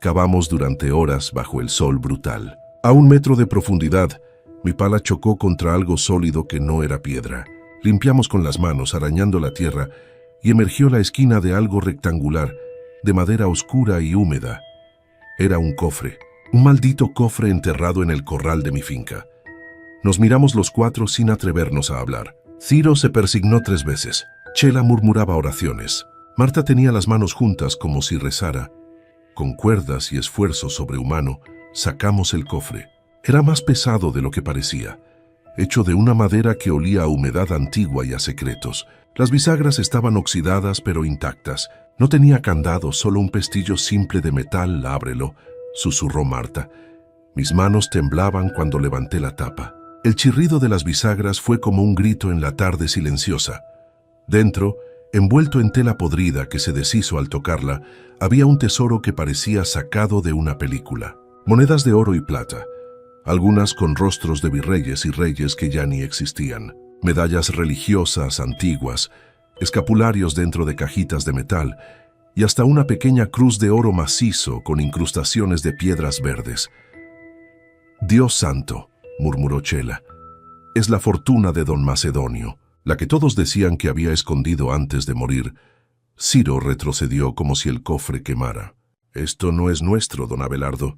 Cavamos durante horas bajo el sol brutal. A 1 metro de profundidad, mi pala chocó contra algo sólido que no era piedra. Limpiamos con las manos, arañando la tierra, y emergió la esquina de algo rectangular, de madera oscura y húmeda. Era un cofre. Un maldito cofre enterrado en el corral de mi finca. Nos miramos los cuatro sin atrevernos a hablar. Ciro se persignó 3 veces. Chela murmuraba oraciones. Marta tenía las manos juntas como si rezara. Con cuerdas y esfuerzo sobrehumano, sacamos el cofre. Era más pesado de lo que parecía, hecho de una madera que olía a humedad antigua y a secretos. Las bisagras estaban oxidadas pero intactas. No tenía candado, solo un pestillo simple de metal. «Ábrelo», susurró Marta. Mis manos temblaban cuando levanté la tapa. El chirrido de las bisagras fue como un grito en la tarde silenciosa. Dentro, envuelto en tela podrida que se deshizo al tocarla, había un tesoro que parecía sacado de una película. Monedas de oro y plata, algunas con rostros de virreyes y reyes que ya ni existían. Medallas religiosas antiguas, escapularios dentro de cajitas de metal y hasta una pequeña cruz de oro macizo con incrustaciones de piedras verdes. «Dios santo», murmuró Chela, «es la fortuna de don Macedonio, la que todos decían que había escondido antes de morir». Ciro retrocedió como si el cofre quemara. «Esto no es nuestro, don Abelardo.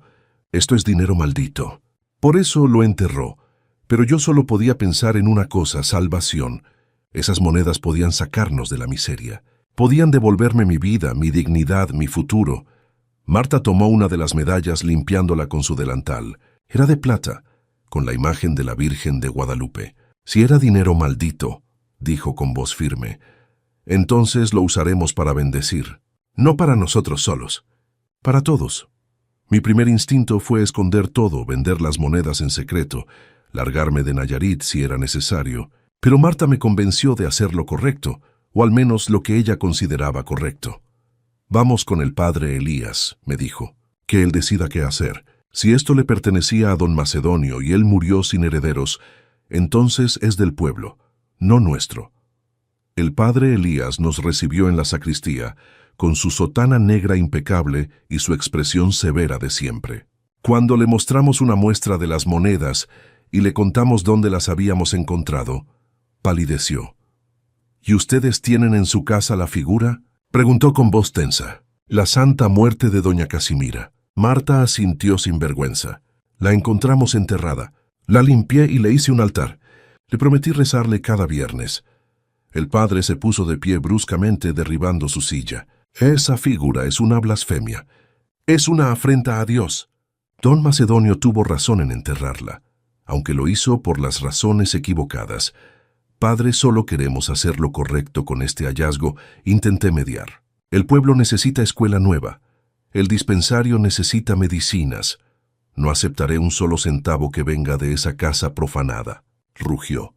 Esto es dinero maldito». Por eso lo enterró. Pero yo solo podía pensar en una cosa: salvación. Esas monedas podían sacarnos de la miseria. Podían devolverme mi vida, mi dignidad, mi futuro. Marta tomó una de las medallas limpiándola con su delantal. Era de plata, con la imagen de la Virgen de Guadalupe. «Si era dinero maldito», dijo con voz firme, «entonces lo usaremos para bendecir. No para nosotros solos, para todos». Mi primer instinto fue esconder todo, vender las monedas en secreto, largarme de Nayarit si era necesario. Pero Marta me convenció de hacer lo correcto, o al menos lo que ella consideraba correcto. «Vamos con el padre Elías», me dijo, «que él decida qué hacer. Si esto le pertenecía a don Macedonio y él murió sin herederos, entonces es del pueblo, no nuestro». El padre Elías nos recibió en la sacristía, con su sotana negra impecable y su expresión severa de siempre. Cuando le mostramos una muestra de las monedas y le contamos dónde las habíamos encontrado, palideció. «¿Y ustedes tienen en su casa la figura?», preguntó con voz tensa. «La santa muerte de doña Casimira». Marta asintió sin vergüenza. «La encontramos enterrada. La limpié y le hice un altar. Le prometí rezarle cada viernes». El padre se puso de pie bruscamente, derribando su silla. «Esa figura es una blasfemia. Es una afrenta a Dios». Don Macedonio tuvo razón en enterrarla, aunque lo hizo por las razones equivocadas. «Padre, solo queremos hacer lo correcto con este hallazgo», intenté mediar. «El pueblo necesita escuela nueva. El dispensario necesita medicinas. No aceptaré un solo centavo que venga de esa casa profanada», rugió.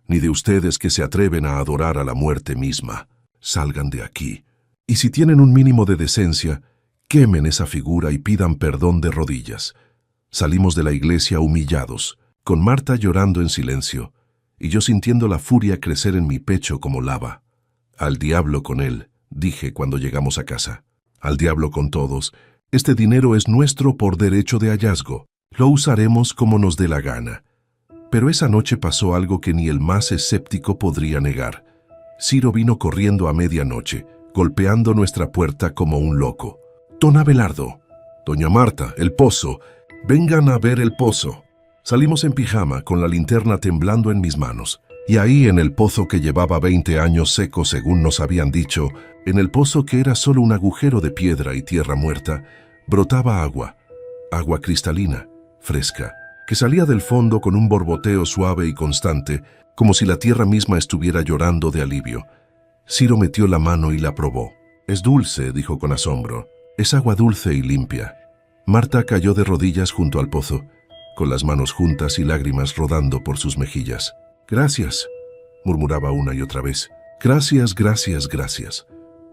«Ni de ustedes que se atreven a adorar a la muerte misma. Salgan de aquí. Y si tienen un mínimo de decencia, quemen esa figura y pidan perdón de rodillas». Salimos de la iglesia humillados, con Marta llorando en silencio, y yo sintiendo la furia crecer en mi pecho como lava. «Al diablo con él», dije cuando llegamos a casa. «Al diablo con todos. Este dinero es nuestro por derecho de hallazgo. Lo usaremos como nos dé la gana». Pero esa noche pasó algo que ni el más escéptico podría negar. Ciro vino corriendo a medianoche, golpeando nuestra puerta como un loco. «Don Abelardo, doña Marta, el pozo, vengan a ver el pozo». Salimos en pijama, con la linterna temblando en mis manos. Y ahí, en el pozo que llevaba 20 años seco según nos habían dicho, en el pozo que era solo un agujero de piedra y tierra muerta, brotaba agua, agua cristalina, fresca, que salía del fondo con un borboteo suave y constante, como si la tierra misma estuviera llorando de alivio. Ciro metió la mano y la probó. «Es dulce», dijo con asombro. «Es agua dulce y limpia». Marta cayó de rodillas junto al pozo, con las manos juntas y lágrimas rodando por sus mejillas. «Gracias», murmuraba una y otra vez. «Gracias, gracias, gracias».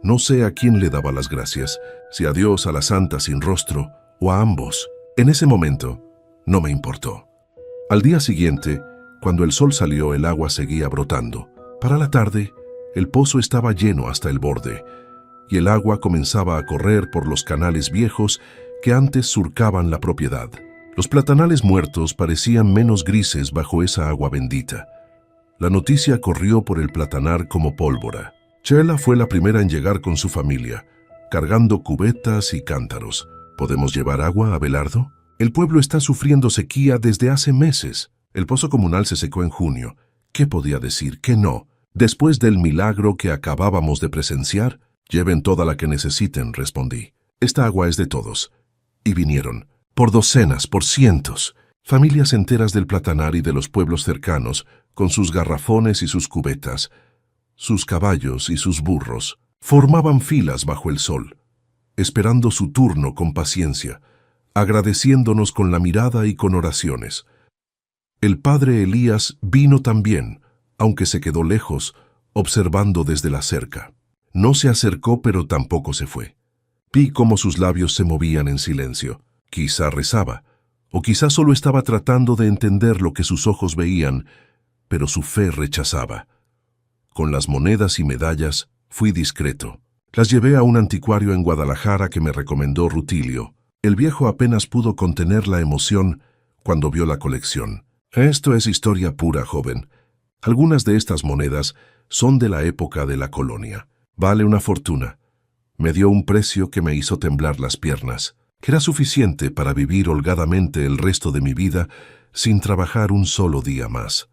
No sé a quién le daba las gracias, si a Dios, a la santa sin rostro, o a ambos. En ese momento, no me importó. Al día siguiente, cuando el sol salió, el agua seguía brotando. Para la tarde, el pozo estaba lleno hasta el borde, y el agua comenzaba a correr por los canales viejos que antes surcaban la propiedad. Los platanales muertos parecían menos grises bajo esa agua bendita. La noticia corrió por el platanar como pólvora. Chela fue la primera en llegar con su familia, cargando cubetas y cántaros. «¿Podemos llevar agua, Abelardo?». El pueblo está sufriendo sequía desde hace meses. El pozo comunal se secó en junio. ¿Qué podía decir? ¿Qué no? Después del milagro que acabábamos de presenciar, lleven toda la que necesiten, respondí. Esta agua es de todos. Y vinieron, por docenas, por cientos, familias enteras del Platanar y de los pueblos cercanos, con sus garrafones y sus cubetas, sus caballos y sus burros, formaban filas bajo el sol, esperando su turno con paciencia, agradeciéndonos con la mirada y con oraciones. El padre Elías vino también, aunque se quedó lejos, observando desde la cerca. No se acercó, pero tampoco se fue. Vi cómo sus labios se movían en silencio. Quizá rezaba, o quizá solo estaba tratando de entender lo que sus ojos veían, pero su fe rechazaba. Con las monedas y medallas fui discreto. Las llevé a un anticuario en Guadalajara que me recomendó Rutilio. El viejo apenas pudo contener la emoción cuando vio la colección. Esto es historia pura, joven. Algunas de estas monedas son de la época de la colonia. Vale una fortuna. Me dio un precio que me hizo temblar las piernas, que era suficiente para vivir holgadamente el resto de mi vida sin trabajar un solo día más.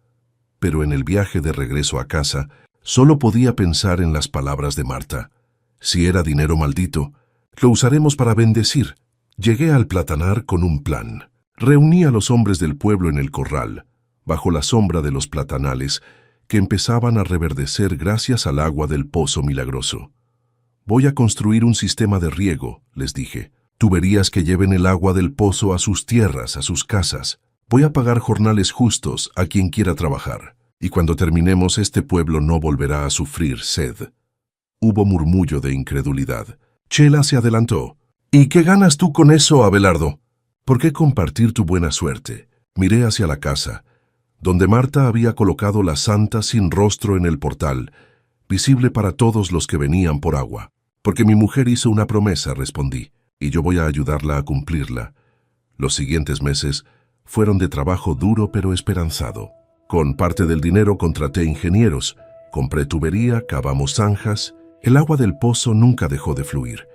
Pero en el viaje de regreso a casa, solo podía pensar en las palabras de Marta. Si era dinero maldito, lo usaremos para bendecir. Llegué al Platanar con un plan. Reuní a los hombres del pueblo en el corral, bajo la sombra de los platanales, que empezaban a reverdecer gracias al agua del pozo milagroso. Voy a construir un sistema de riego, les dije. Tuberías que lleven el agua del pozo a sus tierras, a sus casas. Voy a pagar jornales justos a quien quiera trabajar. Y cuando terminemos, este pueblo no volverá a sufrir sed. Hubo murmullo de incredulidad. Chela se adelantó. ¿Y qué ganas tú con eso, Abelardo? ¿Por qué compartir tu buena suerte? Miré hacia la casa, donde Marta había colocado la santa sin rostro en el portal, visible para todos los que venían por agua. Porque mi mujer hizo una promesa, respondí, y yo voy a ayudarla a cumplirla. Los siguientes meses fueron de trabajo duro pero esperanzado. Con parte del dinero contraté ingenieros, compré tubería, cavamos zanjas. El agua del pozo nunca dejó de fluir,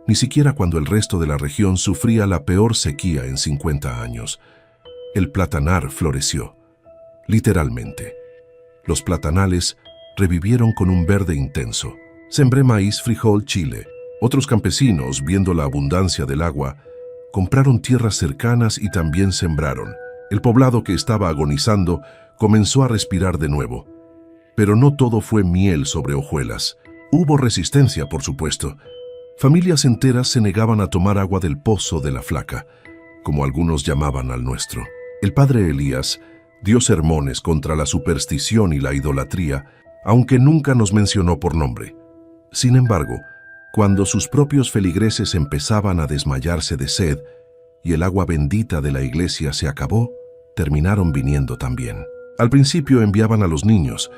ni siquiera cuando el resto de la región sufría la peor sequía en 50 años. El Platanar floreció, literalmente. Los platanales revivieron con un verde intenso. Sembré maíz, frijol, chile. Otros campesinos, viendo la abundancia del agua, compraron tierras cercanas y también sembraron. El poblado que estaba agonizando comenzó a respirar de nuevo. Pero no todo fue miel sobre hojuelas. Hubo resistencia, por supuesto. Familias enteras se negaban a tomar agua del pozo de la Flaca, como algunos llamaban al nuestro. El padre Elías dio sermones contra la superstición y la idolatría, aunque nunca nos mencionó por nombre. Sin embargo, cuando sus propios feligreses empezaban a desmayarse de sed y el agua bendita de la iglesia se acabó, terminaron viniendo también. Al principio enviaban a los niños,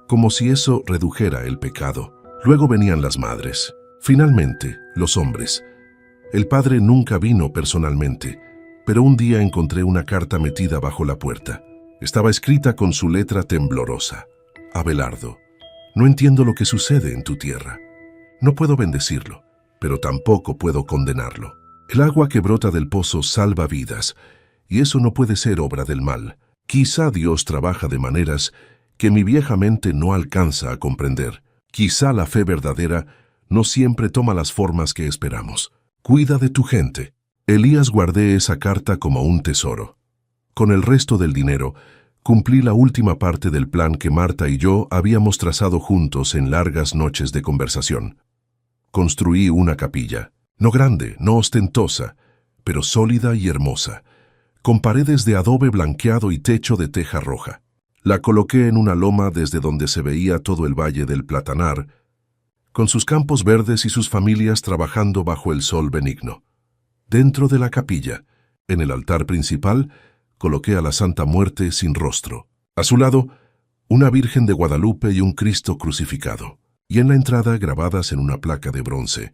como si eso redujera el pecado. Luego venían las madres. Finalmente, los hombres. El padre nunca vino personalmente, pero un día encontré una carta metida bajo la puerta. Estaba escrita con su letra temblorosa. Abelardo, no entiendo lo que sucede en tu tierra. No puedo bendecirlo, pero tampoco puedo condenarlo. El agua que brota del pozo salva vidas, y eso no puede ser obra del mal. Quizá Dios trabaja de maneras que mi vieja mente no alcanza a comprender. Quizá la fe verdadera no siempre toma las formas que esperamos. Cuida de tu gente. Elías guardé esa carta como un tesoro. Con el resto del dinero, cumplí la última parte del plan que Marta y yo habíamos trazado juntos en largas noches de conversación. Construí una capilla, no grande, no ostentosa, pero sólida y hermosa, con paredes de adobe blanqueado y techo de teja roja. La coloqué en una loma desde donde se veía todo el valle del Platanar, con sus campos verdes y sus familias trabajando bajo el sol benigno. Dentro de la capilla, en el altar principal, coloqué a la Santa Muerte sin rostro. A su lado, una Virgen de Guadalupe y un Cristo crucificado. Y en la entrada, grabadas en una placa de bronce,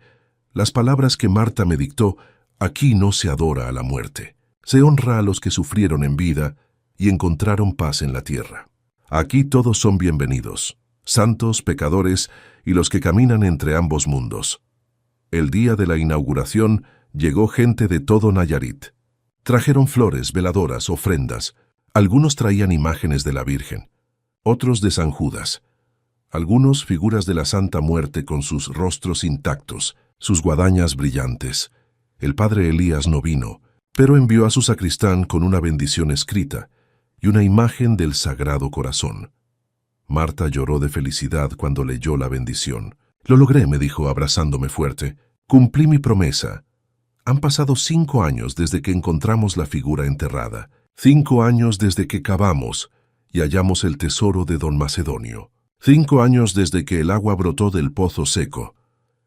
las palabras que Marta me dictó: aquí no se adora a la muerte. Se honra a los que sufrieron en vida y encontraron paz en la tierra. Aquí todos son bienvenidos, santos, pecadores y los que caminan entre ambos mundos. El día de la inauguración llegó gente de todo Nayarit. Trajeron flores, veladoras, ofrendas. Algunos traían imágenes de la Virgen, otros de San Judas. Algunos figuras de la Santa Muerte con sus rostros intactos, sus guadañas brillantes. El padre Elías no vino, pero envió a su sacristán con una bendición escrita y una imagen del Sagrado Corazón. Marta lloró de felicidad cuando leyó la bendición. «Lo logré», me dijo abrazándome fuerte. «Cumplí mi promesa». Han pasado 5 años desde que encontramos la figura enterrada. 5 años desde que cavamos y hallamos el tesoro de don Macedonio. 5 años desde que el agua brotó del pozo seco.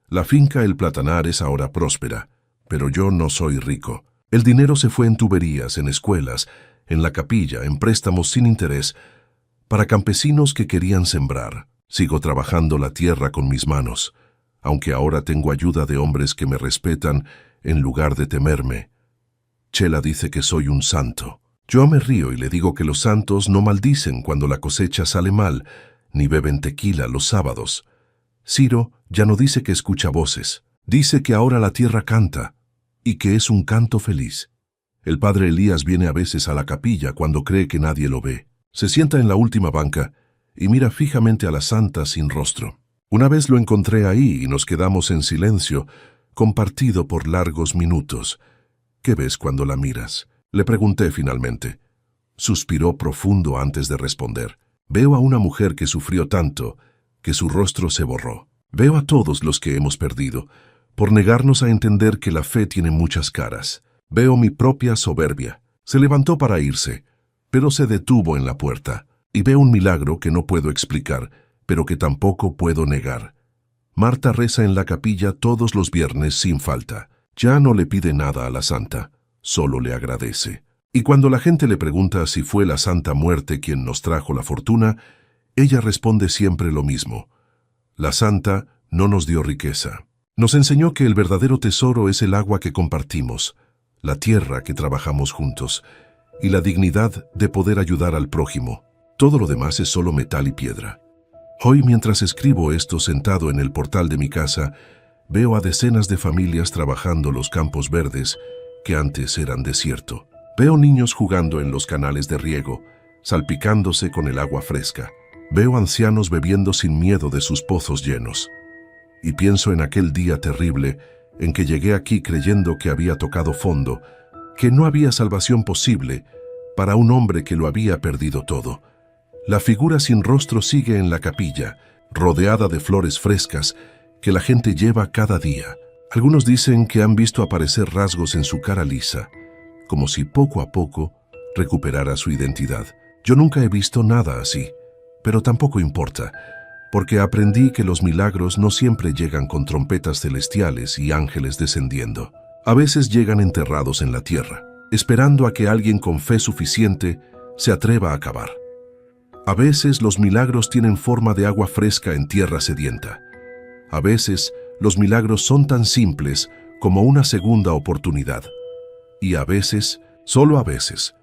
La finca El Platanar es ahora próspera, pero yo no soy rico. El dinero se fue en tuberías, en escuelas, en la capilla, en préstamos sin interés, para campesinos que querían sembrar. Sigo trabajando la tierra con mis manos, aunque ahora tengo ayuda de hombres que me respetan en lugar de temerme. Chela dice que soy un santo. Yo me río y le digo que los santos no maldicen cuando la cosecha sale mal, ni beben tequila los sábados. Ciro ya no dice que escucha voces, dice que ahora la tierra canta, y que es un canto feliz. El padre Elías viene a veces a la capilla cuando cree que nadie lo ve. Se sienta en la última banca y mira fijamente a la santa sin rostro. Una vez lo encontré ahí y nos quedamos en silencio, compartido por largos minutos. ¿Qué ves cuando la miras?, le pregunté finalmente. Suspiró profundo antes de responder. Veo a una mujer que sufrió tanto que su rostro se borró. Veo a todos los que hemos perdido, por negarnos a entender que la fe tiene muchas caras. Veo mi propia soberbia. Se levantó para irse, pero se detuvo en la puerta. Y veo un milagro que no puedo explicar, pero que tampoco puedo negar. Marta reza en la capilla todos los viernes sin falta. Ya no le pide nada a la santa, solo le agradece. Y cuando la gente le pregunta si fue la Santa Muerte quien nos trajo la fortuna, ella responde siempre lo mismo. La santa no nos dio riqueza. Nos enseñó que el verdadero tesoro es el agua que compartimos, la tierra que trabajamos juntos, y la dignidad de poder ayudar al prójimo. Todo lo demás es solo metal y piedra. Hoy, mientras escribo esto sentado en el portal de mi casa, veo a decenas de familias trabajando los campos verdes que antes eran desierto. Veo niños jugando en los canales de riego, salpicándose con el agua fresca. Veo ancianos bebiendo sin miedo de sus pozos llenos. Y pienso en aquel día terrible en que llegué aquí creyendo que había tocado fondo, que no había salvación posible para un hombre que lo había perdido todo. La figura sin rostro sigue en la capilla, rodeada de flores frescas que la gente lleva cada día. Algunos dicen que han visto aparecer rasgos en su cara lisa, como si poco a poco recuperara su identidad. Yo nunca he visto nada así, pero tampoco importa, porque aprendí que los milagros no siempre llegan con trompetas celestiales y ángeles descendiendo. A veces llegan enterrados en la tierra, esperando a que alguien con fe suficiente se atreva a cavar. A veces los milagros tienen forma de agua fresca en tierra sedienta. A veces los milagros son tan simples como una segunda oportunidad. Y a veces, solo a veces,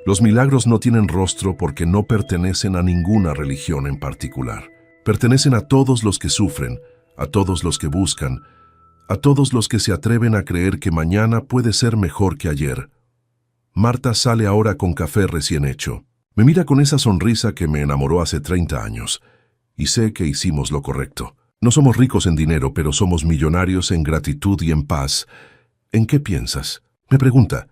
los milagros no tienen rostro porque no pertenecen a ninguna religión en particular. Pertenecen a todos los que sufren, a todos los que buscan, a todos los que se atreven a creer que mañana puede ser mejor que ayer. Marta sale ahora con café recién hecho. Me mira con esa sonrisa que me enamoró hace 30 años, y sé que hicimos lo correcto. No somos ricos en dinero, pero somos millonarios en gratitud y en paz. ¿En qué piensas?, me pregunta.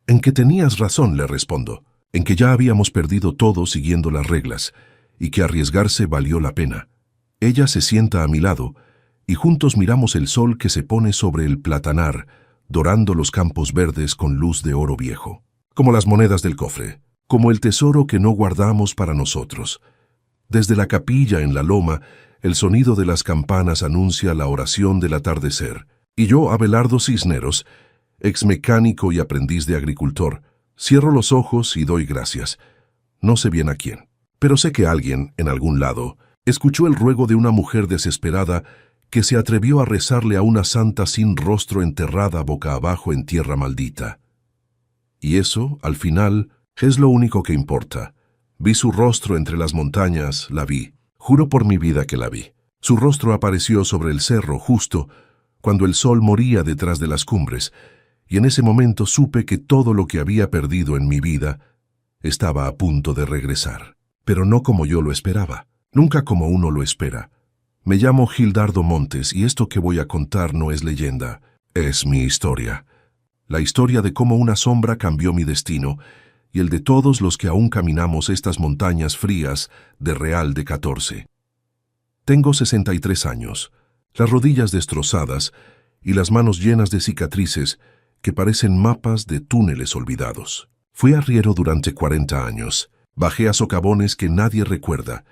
En que tenías razón, le respondo. En que ya habíamos perdido todo siguiendo las reglas, y que arriesgarse valió la pena. Ella se sienta a mi lado, y juntos miramos el sol que se pone sobre el platanar, dorando los campos verdes con luz de oro viejo. Como las monedas del cofre, como el tesoro que no guardamos para nosotros. Desde la capilla en la loma, el sonido de las campanas anuncia la oración del atardecer. Y yo, Abelardo Cisneros, ex mecánico y aprendiz de agricultor, cierro los ojos y doy gracias. No sé bien a quién, pero sé que alguien, en algún lado, escuchó el ruego de una mujer desesperada que se atrevió a rezarle a una santa sin rostro enterrada boca abajo en tierra maldita. Y eso, al final, es lo único que importa. Vi su rostro entre las montañas, la vi. Juro por mi vida que la vi. Su rostro apareció sobre el cerro justo cuando el sol moría detrás de las cumbres, y en ese momento supe que todo lo que había perdido en mi vida estaba a punto de regresar. Pero no como yo lo esperaba, nunca como uno lo espera. Me llamo Gildardo Montes y esto que voy a contar no es leyenda, es mi historia. La historia de cómo una sombra cambió mi destino y el de todos los que aún caminamos estas montañas frías de Real de 14. Tengo 63 años, las rodillas destrozadas y las manos llenas de cicatrices que parecen mapas de túneles olvidados. Fui arriero durante 40 años, bajé a socavones que nadie recuerda,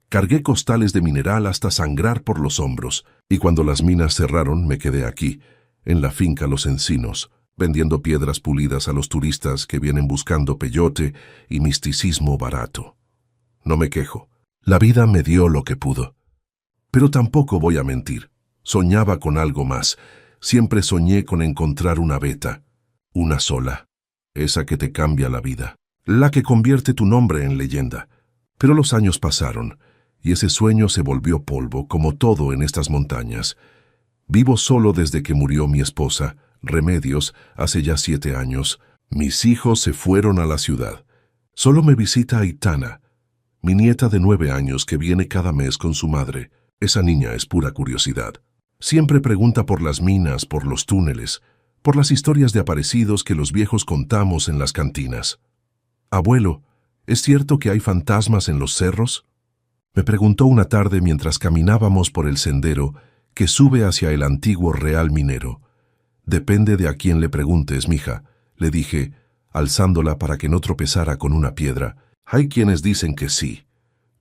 cargué costales de mineral hasta sangrar por los hombros, y cuando las minas cerraron me quedé aquí, en la finca Los Encinos, vendiendo piedras pulidas a los turistas que vienen buscando peyote y misticismo barato. No me quejo, la vida me dio lo que pudo. Pero tampoco voy a mentir, soñaba con algo más, siempre soñé con encontrar una beta, una sola, esa que te cambia la vida, la que convierte tu nombre en leyenda. Pero los años pasaron, y ese sueño se volvió polvo, como todo en estas montañas. Vivo solo desde que murió mi esposa, Remedios, hace ya 7 años. Mis hijos se fueron a la ciudad. Solo me visita Aitana, mi nieta de 9 años que viene cada mes con su madre. Esa niña es pura curiosidad. Siempre pregunta por las minas, por los túneles, por las historias de aparecidos que los viejos contamos en las cantinas. «Abuelo, ¿es cierto que hay fantasmas en los cerros?», me preguntó una tarde mientras caminábamos por el sendero que sube hacia el antiguo Real Minero. «Depende de a quién le preguntes, mija», le dije, alzándola para que no tropezara con una piedra. «Hay quienes dicen que sí.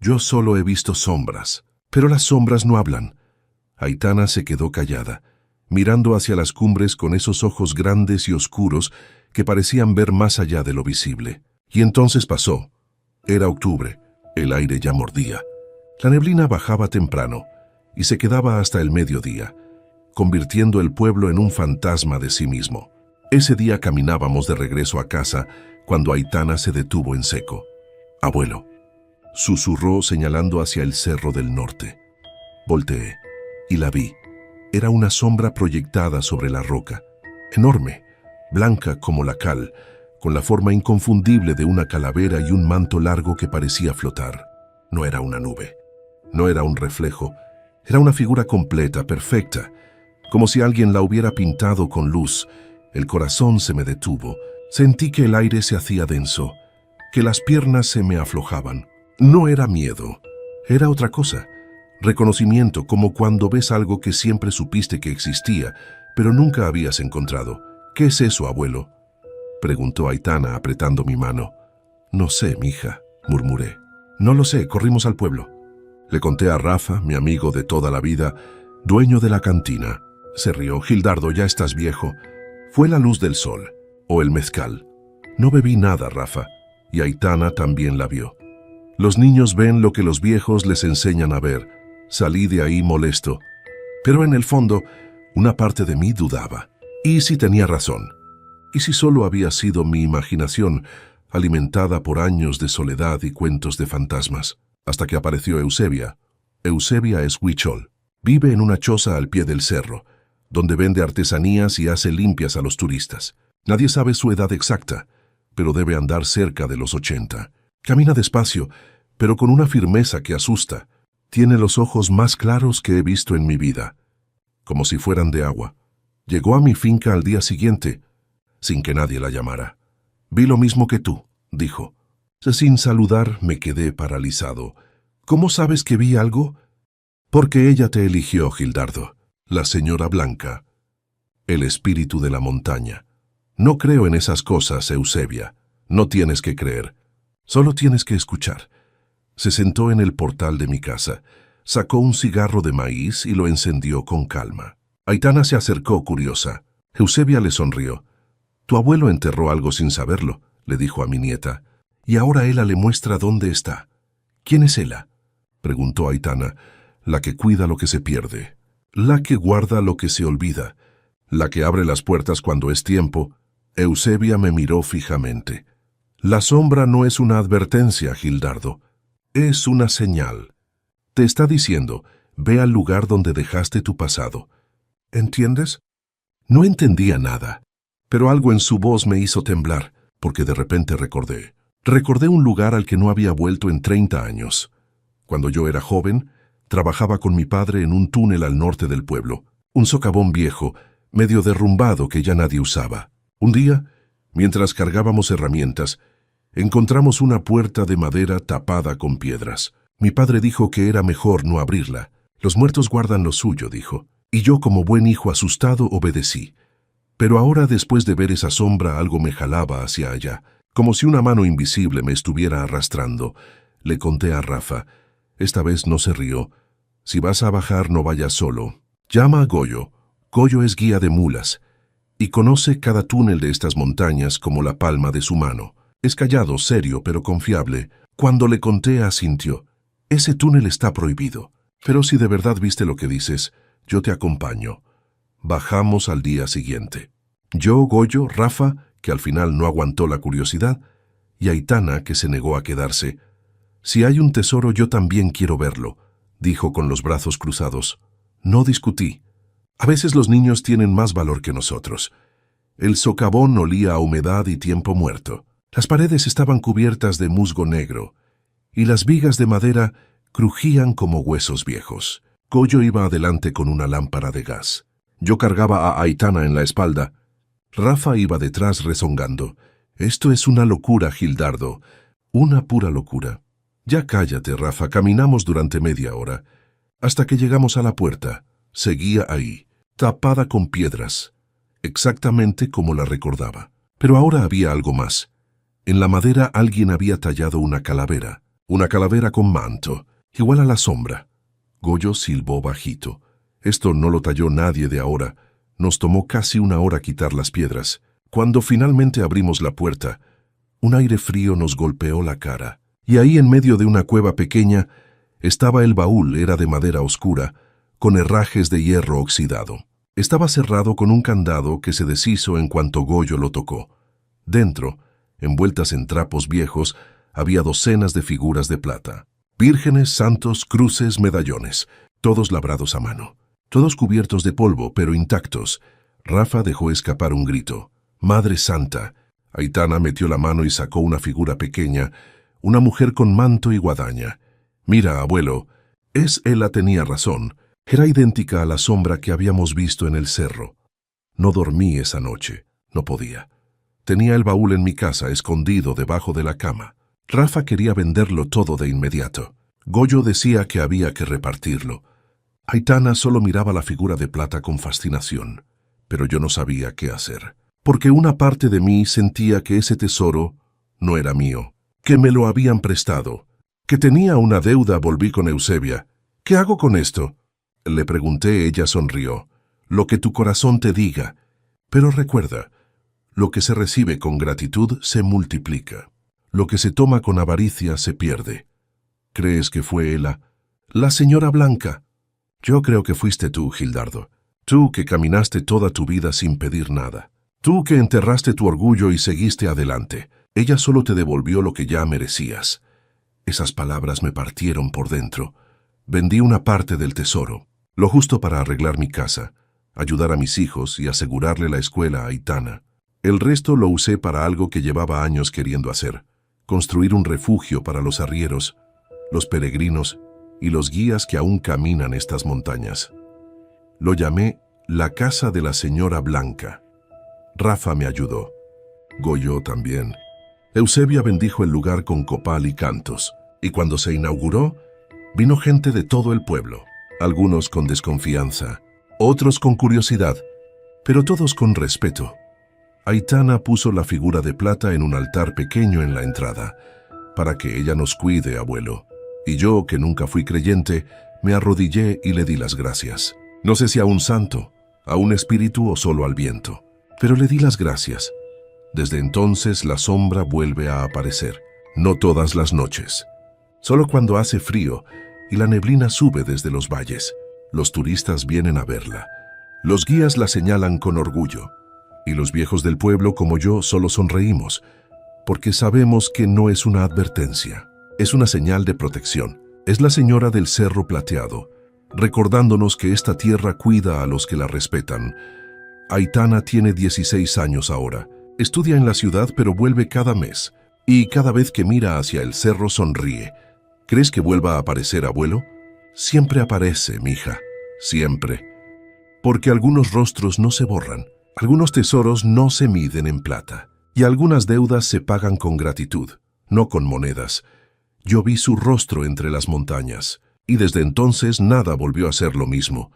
Yo solo he visto sombras, pero las sombras no hablan». Aitana se quedó callada, mirando hacia las cumbres con esos ojos grandes y oscuros que parecían ver más allá de lo visible. Y entonces pasó. Era octubre, el aire ya mordía. La neblina bajaba temprano y se quedaba hasta el mediodía, convirtiendo el pueblo en un fantasma de sí mismo. Ese día caminábamos de regreso a casa cuando Aitana se detuvo en seco. «Abuelo», susurró señalando hacia el cerro del norte. Volteé y la vi. Era una sombra proyectada sobre la roca, enorme, blanca como la cal, con la forma inconfundible de una calavera y un manto largo que parecía flotar. No era una nube, no era un reflejo, era una figura completa, perfecta, como si alguien la hubiera pintado con luz. El corazón se me detuvo, sentí que el aire se hacía denso, que las piernas se me aflojaban. No era miedo, era otra cosa. Reconocimiento, como cuando ves algo que siempre supiste que existía, pero nunca habías encontrado. «¿Qué es eso, abuelo?», preguntó Aitana apretando mi mano. «No sé, mija», murmuré. «No lo sé, corrimos al pueblo». Le conté a Rafa, mi amigo de toda la vida, dueño de la cantina. Se rió. «Gildardo, ya estás viejo. Fue la luz del sol, o el mezcal». No bebí nada, Rafa, y Aitana también la vio. Los niños ven lo que los viejos les enseñan a ver. Salí de ahí molesto, pero en el fondo, una parte de mí dudaba. ¿Y si tenía razón? ¿Y si solo había sido mi imaginación, alimentada por años de soledad y cuentos de fantasmas? Hasta que apareció Eusebia. Eusebia es huichol. Vive en una choza al pie del cerro, donde vende artesanías y hace limpias a los turistas. Nadie sabe su edad exacta, pero debe andar cerca de los 80. Camina despacio, pero con una firmeza que asusta. Tiene los ojos más claros que he visto en mi vida, como si fueran de agua. Llegó a mi finca al día siguiente, sin que nadie la llamara. «Vi lo mismo que tú», dijo. Sin saludar me quedé paralizado. «¿Cómo sabes que vi algo?». «Porque ella te eligió, Gildardo, la señora Blanca, el espíritu de la montaña. No creo en esas cosas, Eusebia. No tienes que creer, solo tienes que escuchar». Se sentó en el portal de mi casa, sacó un cigarro de maíz y lo encendió con calma. Aitana se acercó curiosa. Eusebia le sonrió. «Tu abuelo enterró algo sin saberlo», le dijo a mi nieta, «y ahora Ela le muestra dónde está». «¿Quién es Ela?», preguntó Aitana. «La que cuida lo que se pierde, la que guarda lo que se olvida, la que abre las puertas cuando es tiempo». Eusebia me miró fijamente. «La sombra no es una advertencia, Gildardo. Es una señal. Te está diciendo, ve al lugar donde dejaste tu pasado. ¿Entiendes?». No entendía nada. Pero algo en su voz me hizo temblar, porque de repente recordé un lugar al que no había vuelto en 30 años. Cuando yo era joven, trabajaba con mi padre en un túnel al norte del pueblo, un socavón viejo, medio derrumbado que ya nadie usaba. Un día, mientras cargábamos herramientas, encontramos una puerta de madera tapada con piedras. Mi padre dijo que era mejor no abrirla. Los muertos guardan lo suyo, dijo. Y yo, como buen hijo asustado, obedecí. Pero ahora, después de ver esa sombra, algo me jalaba hacia allá, como si una mano invisible me estuviera arrastrando. Le conté a Rafa. Esta vez no se rió. Si vas a bajar, no vayas solo. Llama a Goyo. Goyo es guía de mulas y conoce cada túnel de estas montañas como la palma de su mano. Es callado, serio, pero confiable. Cuando le conté, asintió. Ese túnel está prohibido. Pero si de verdad viste lo que dices, yo te acompaño. Bajamos al día siguiente. Yo, Goyo, Rafa, que al final no aguantó la curiosidad, y Aitana, que se negó a quedarse. Si hay un tesoro, yo también quiero verlo, dijo con los brazos cruzados. No discutí. A veces los niños tienen más valor que nosotros. El socavón olía a humedad y tiempo muerto. Las paredes estaban cubiertas de musgo negro, y las vigas de madera crujían como huesos viejos. Goyo iba adelante con una lámpara de gas. Yo cargaba a Aitana en la espalda. Rafa iba detrás rezongando. Esto es una locura, Gildardo. Una pura locura. Ya cállate, Rafa. Caminamos durante media hora, hasta que llegamos a la puerta. Seguía ahí, tapada con piedras, exactamente como la recordaba. Pero ahora había algo más. En la madera alguien había tallado una calavera con manto, igual a la sombra. Goyo silbó bajito. Esto no lo talló nadie de ahora. Nos tomó casi una hora quitar las piedras. Cuando finalmente abrimos la puerta, un aire frío nos golpeó la cara. Y ahí, en medio de una cueva pequeña, estaba el baúl. Era de madera oscura, con herrajes de hierro oxidado. Estaba cerrado con un candado que se deshizo en cuanto Goyo lo tocó. Dentro, envueltas en trapos viejos, había docenas de figuras de plata. Vírgenes, santos, cruces, medallones, todos labrados a mano. Todos cubiertos de polvo, pero intactos. Rafa dejó escapar un grito. ¡Madre Santa! Aitana metió la mano y sacó una figura pequeña, una mujer con manto y guadaña. Mira, abuelo, Ella tenía razón. Era idéntica a la sombra que habíamos visto en el cerro. No dormí esa noche. No podía. Tenía el baúl en mi casa, escondido debajo de la cama. Rafa quería venderlo todo de inmediato. Goyo decía que había que repartirlo. Aitana solo miraba la figura de plata con fascinación, pero yo no sabía qué hacer, porque una parte de mí sentía que ese tesoro no era mío, que me lo habían prestado, que tenía una deuda. Volví con Eusebia. ¿Qué hago con esto?, le pregunté. Ella sonrió. Lo que tu corazón te diga, pero recuerda, lo que se recibe con gratitud se multiplica. Lo que se toma con avaricia se pierde. ¿Crees que fue ella, la señora Blanca? Yo creo que fuiste tú, Gildardo. Tú que caminaste toda tu vida sin pedir nada. Tú que enterraste tu orgullo y seguiste adelante. Ella solo te devolvió lo que ya merecías. Esas palabras me partieron por dentro. Vendí una parte del tesoro, lo justo para arreglar mi casa, ayudar a mis hijos y asegurarle la escuela a Aitana. El resto lo usé para algo que llevaba años queriendo hacer: construir un refugio para los arrieros, los peregrinos y los guías que aún caminan estas montañas. Lo llamé la casa de la señora Blanca. Rafa me ayudó. Goyo también. Eusebia bendijo el lugar con copal y cantos, y cuando se inauguró, vino gente de todo el pueblo, algunos con desconfianza, otros con curiosidad, pero todos con respeto. Aitana puso la figura de plata en un altar pequeño en la entrada, para que ella nos cuide, abuelo. Y yo, que nunca fui creyente, me arrodillé y le di las gracias. No sé si a un santo, a un espíritu o solo al viento, pero le di las gracias. Desde entonces la sombra vuelve a aparecer, no todas las noches, solo cuando hace frío y la neblina sube desde los valles. Los turistas vienen a verla. Los guías la señalan con orgullo, y los viejos del pueblo como yo solo sonreímos, porque sabemos que no es una advertencia. Es una señal de protección. Es la señora del Cerro Plateado, recordándonos que esta tierra cuida a los que la respetan, Aitana tiene 16 años ahora. Estudia en la ciudad pero vuelve cada mes. Y cada vez que mira hacia el cerro sonríe. ¿Crees que vuelva a aparecer, abuelo? Siempre aparece, mija. Siempre. Porque algunos rostros no se borran. Algunos tesoros no se miden en plata. Y algunas deudas se pagan con gratitud, no con monedas. Yo vi su rostro entre las montañas. Y desde entonces nada volvió a ser lo mismo.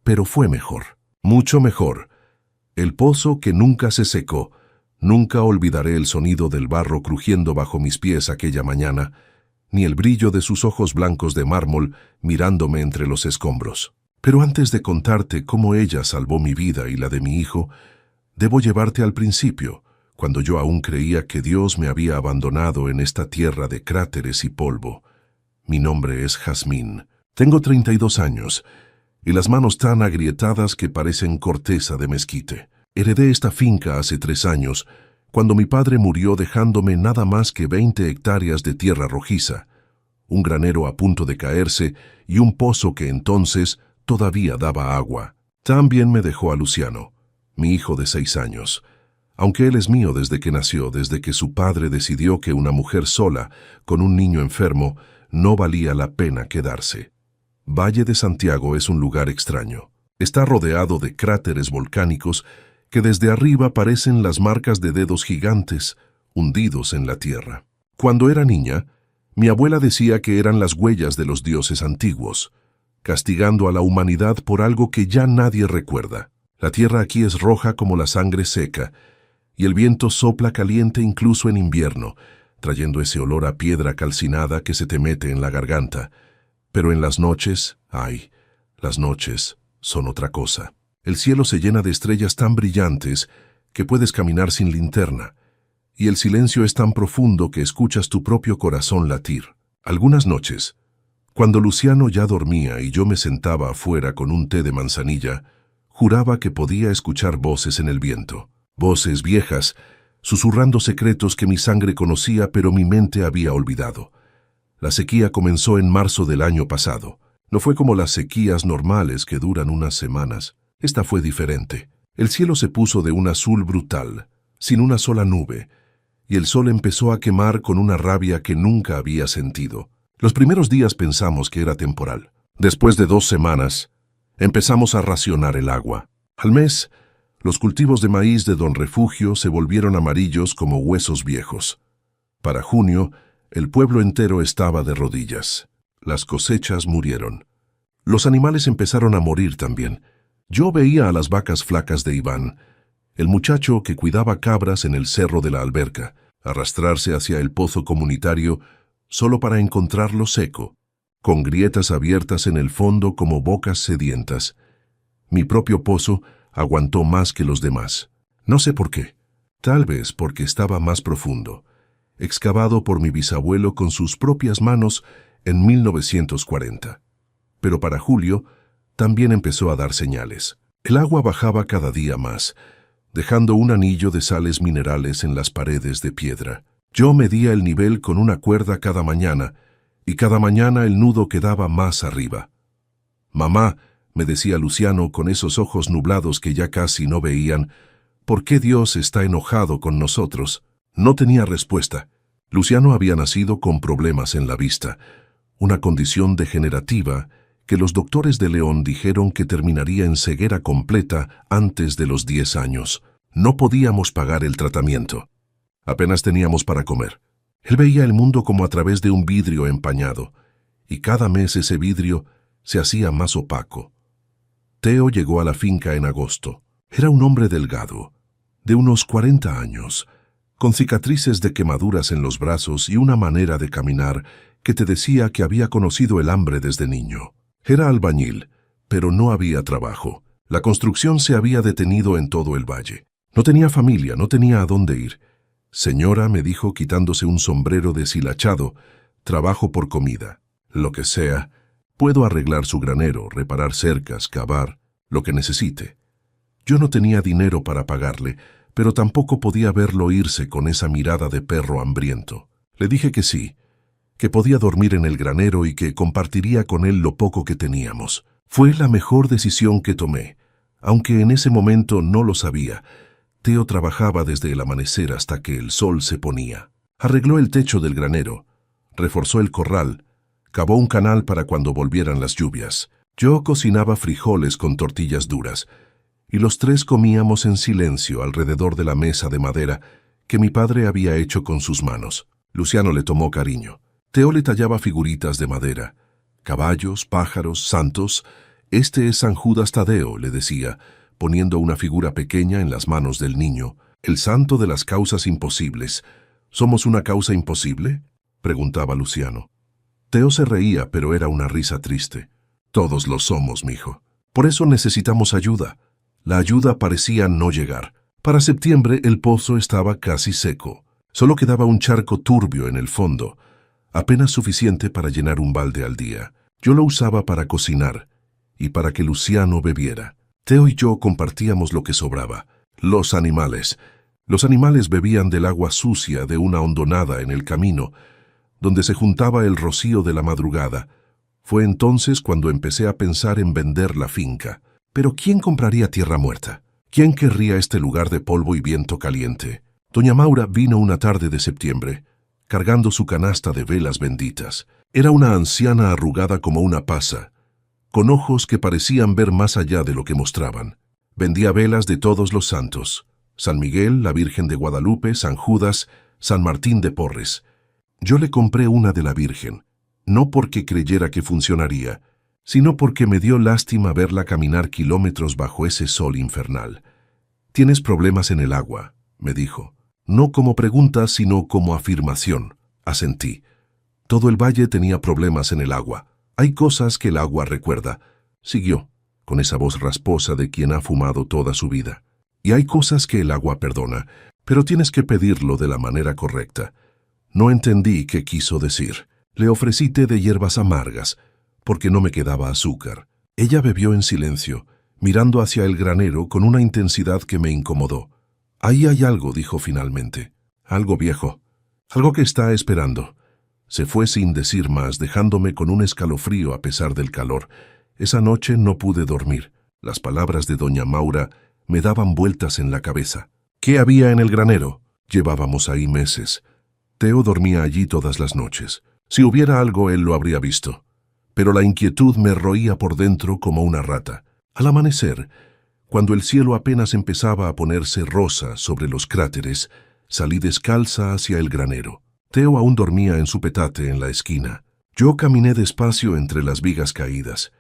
Pero fue mejor. Mucho mejor. El pozo que nunca se secó. Nunca olvidaré el sonido del barro crujiendo bajo mis pies aquella mañana, ni el brillo de sus ojos blancos de mármol mirándome entre los escombros. Pero antes de contarte cómo ella salvó mi vida y la de mi hijo, debo llevarte al principio, cuando yo aún creía que Dios me había abandonado en esta tierra de cráteres y polvo. Mi nombre es Jazmín. Tengo 32 años, y las manos tan agrietadas que parecen corteza de mezquite. Heredé esta finca hace 3 años, cuando mi padre murió dejándome nada más que 20 hectáreas de tierra rojiza, un granero a punto de caerse y un pozo que entonces todavía daba agua. También me dejó a Luciano, mi hijo de 6 años, aunque él es mío desde que nació, desde que su padre decidió que una mujer sola, con un niño enfermo, no valía la pena quedarse. Valle de Santiago es un lugar extraño. Está rodeado de cráteres volcánicos que desde arriba parecen las marcas de dedos gigantes hundidos en la tierra. Cuando era niña, mi abuela decía que eran las huellas de los dioses antiguos, castigando a la humanidad por algo que ya nadie recuerda. La tierra aquí es roja como la sangre seca, y el viento sopla caliente incluso en invierno, trayendo ese olor a piedra calcinada que se te mete en la garganta. Pero en las noches, ay, las noches son otra cosa. El cielo se llena de estrellas tan brillantes que puedes caminar sin linterna, y el silencio es tan profundo que escuchas tu propio corazón latir. Algunas noches, cuando Luciano ya dormía y yo me sentaba afuera con un té de manzanilla, juraba que podía escuchar voces en el viento, voces viejas, susurrando secretos que mi sangre conocía pero mi mente había olvidado. La sequía comenzó en marzo del año pasado. No fue como las sequías normales que duran unas semanas. Esta fue diferente. El cielo se puso de un azul brutal, sin una sola nube, y el sol empezó a quemar con una rabia que nunca había sentido. Los primeros días pensamos que era temporal. Después de 2 semanas, empezamos a racionar el agua. Al mes, los cultivos de maíz de Don Refugio se volvieron amarillos como huesos viejos. Para junio, el pueblo entero estaba de rodillas. Las cosechas murieron. Los animales empezaron a morir también. Yo veía a las vacas flacas de Iván, el muchacho que cuidaba cabras en el cerro de la alberca, arrastrarse hacia el pozo comunitario solo para encontrarlo seco, con grietas abiertas en el fondo como bocas sedientas. Mi propio pozo aguantó más que los demás. No sé por qué. Tal vez porque estaba más profundo, excavado por mi bisabuelo con sus propias manos en 1940. Pero para julio también empezó a dar señales. El agua bajaba cada día más, dejando un anillo de sales minerales en las paredes de piedra. Yo medía el nivel con una cuerda cada mañana, y cada mañana el nudo quedaba más arriba. «Mamá», me decía Luciano con esos ojos nublados que ya casi no veían, «¿por qué Dios está enojado con nosotros?». No tenía respuesta. Luciano había nacido con problemas en la vista, una condición degenerativa que los doctores de León dijeron que terminaría en ceguera completa antes de los 10 años. No podíamos pagar el tratamiento. Apenas teníamos para comer. Él veía el mundo como a través de un vidrio empañado, y cada mes ese vidrio se hacía más opaco. Teo llegó a la finca en agosto. Era un hombre delgado, de unos 40 años, con cicatrices de quemaduras en los brazos y una manera de caminar que te decía que había conocido el hambre desde niño. Era albañil, pero no había trabajo. La construcción se había detenido en todo el valle. No tenía familia, no tenía a dónde ir. «Señora», me dijo quitándose un sombrero deshilachado, «trabajo por comida. Lo que sea, puedo arreglar su granero, reparar cercas, cavar, lo que necesite». Yo no tenía dinero para pagarle, pero tampoco podía verlo irse con esa mirada de perro hambriento. Le dije que sí, que podía dormir en el granero y que compartiría con él lo poco que teníamos. Fue la mejor decisión que tomé. Aunque en ese momento no lo sabía, Teo trabajaba desde el amanecer hasta que el sol se ponía. Arregló el techo del granero, reforzó el corral, cavó un canal para cuando volvieran las lluvias. Yo cocinaba frijoles con tortillas duras, y los tres comíamos en silencio alrededor de la mesa de madera que mi padre había hecho con sus manos. Luciano le tomó cariño. Teo le tallaba figuritas de madera, caballos, pájaros, santos. Este es San Judas Tadeo, le decía, poniendo una figura pequeña en las manos del niño. El santo de las causas imposibles. ¿Somos una causa imposible?, preguntaba Luciano. Teo se reía, pero era una risa triste. Todos lo somos, mijo. Por eso necesitamos ayuda. La ayuda parecía no llegar. Para septiembre el pozo estaba casi seco. Solo quedaba un charco turbio en el fondo, apenas suficiente para llenar un balde al día. Yo lo usaba para cocinar y para que Luciano bebiera. Teo y yo compartíamos lo que sobraba. Los animales. Los animales bebían del agua sucia de una hondonada en el camino, donde se juntaba el rocío de la madrugada. Fue entonces cuando empecé a pensar en vender la finca. Pero ¿quién compraría tierra muerta? ¿Quién querría este lugar de polvo y viento caliente? Doña Maura vino una tarde de septiembre, cargando su canasta de velas benditas. Era una anciana arrugada como una pasa, con ojos que parecían ver más allá de lo que mostraban. Vendía velas de todos los santos: San Miguel, la Virgen de Guadalupe, San Judas, San Martín de Porres. Yo le compré una de la Virgen, no porque creyera que funcionaría, sino porque me dio lástima verla caminar kilómetros bajo ese sol infernal. «Tienes problemas en el agua», me dijo. No como pregunta, sino como afirmación. Asentí. Todo el valle tenía problemas en el agua. Hay cosas que el agua recuerda. Siguió, con esa voz rasposa de quien ha fumado toda su vida. Y hay cosas que el agua perdona, pero tienes que pedirlo de la manera correcta. No entendí qué quiso decir. Le ofrecí té de hierbas amargas, porque no me quedaba azúcar. Ella bebió en silencio, mirando hacia el granero con una intensidad que me incomodó. «Ahí hay algo», dijo finalmente. «Algo viejo. Algo que está esperando». Se fue sin decir más, dejándome con un escalofrío a pesar del calor. Esa noche no pude dormir. Las palabras de doña Maura me daban vueltas en la cabeza. ¿Qué había en el granero? Llevábamos ahí meses. Teo dormía allí todas las noches. Si hubiera algo, él lo habría visto. Pero la inquietud me roía por dentro como una rata. Al amanecer, cuando el cielo apenas empezaba a ponerse rosa sobre los cráteres, salí descalza hacia el granero. Teo aún dormía en su petate en la esquina. Yo caminé despacio entre las vigas caídas,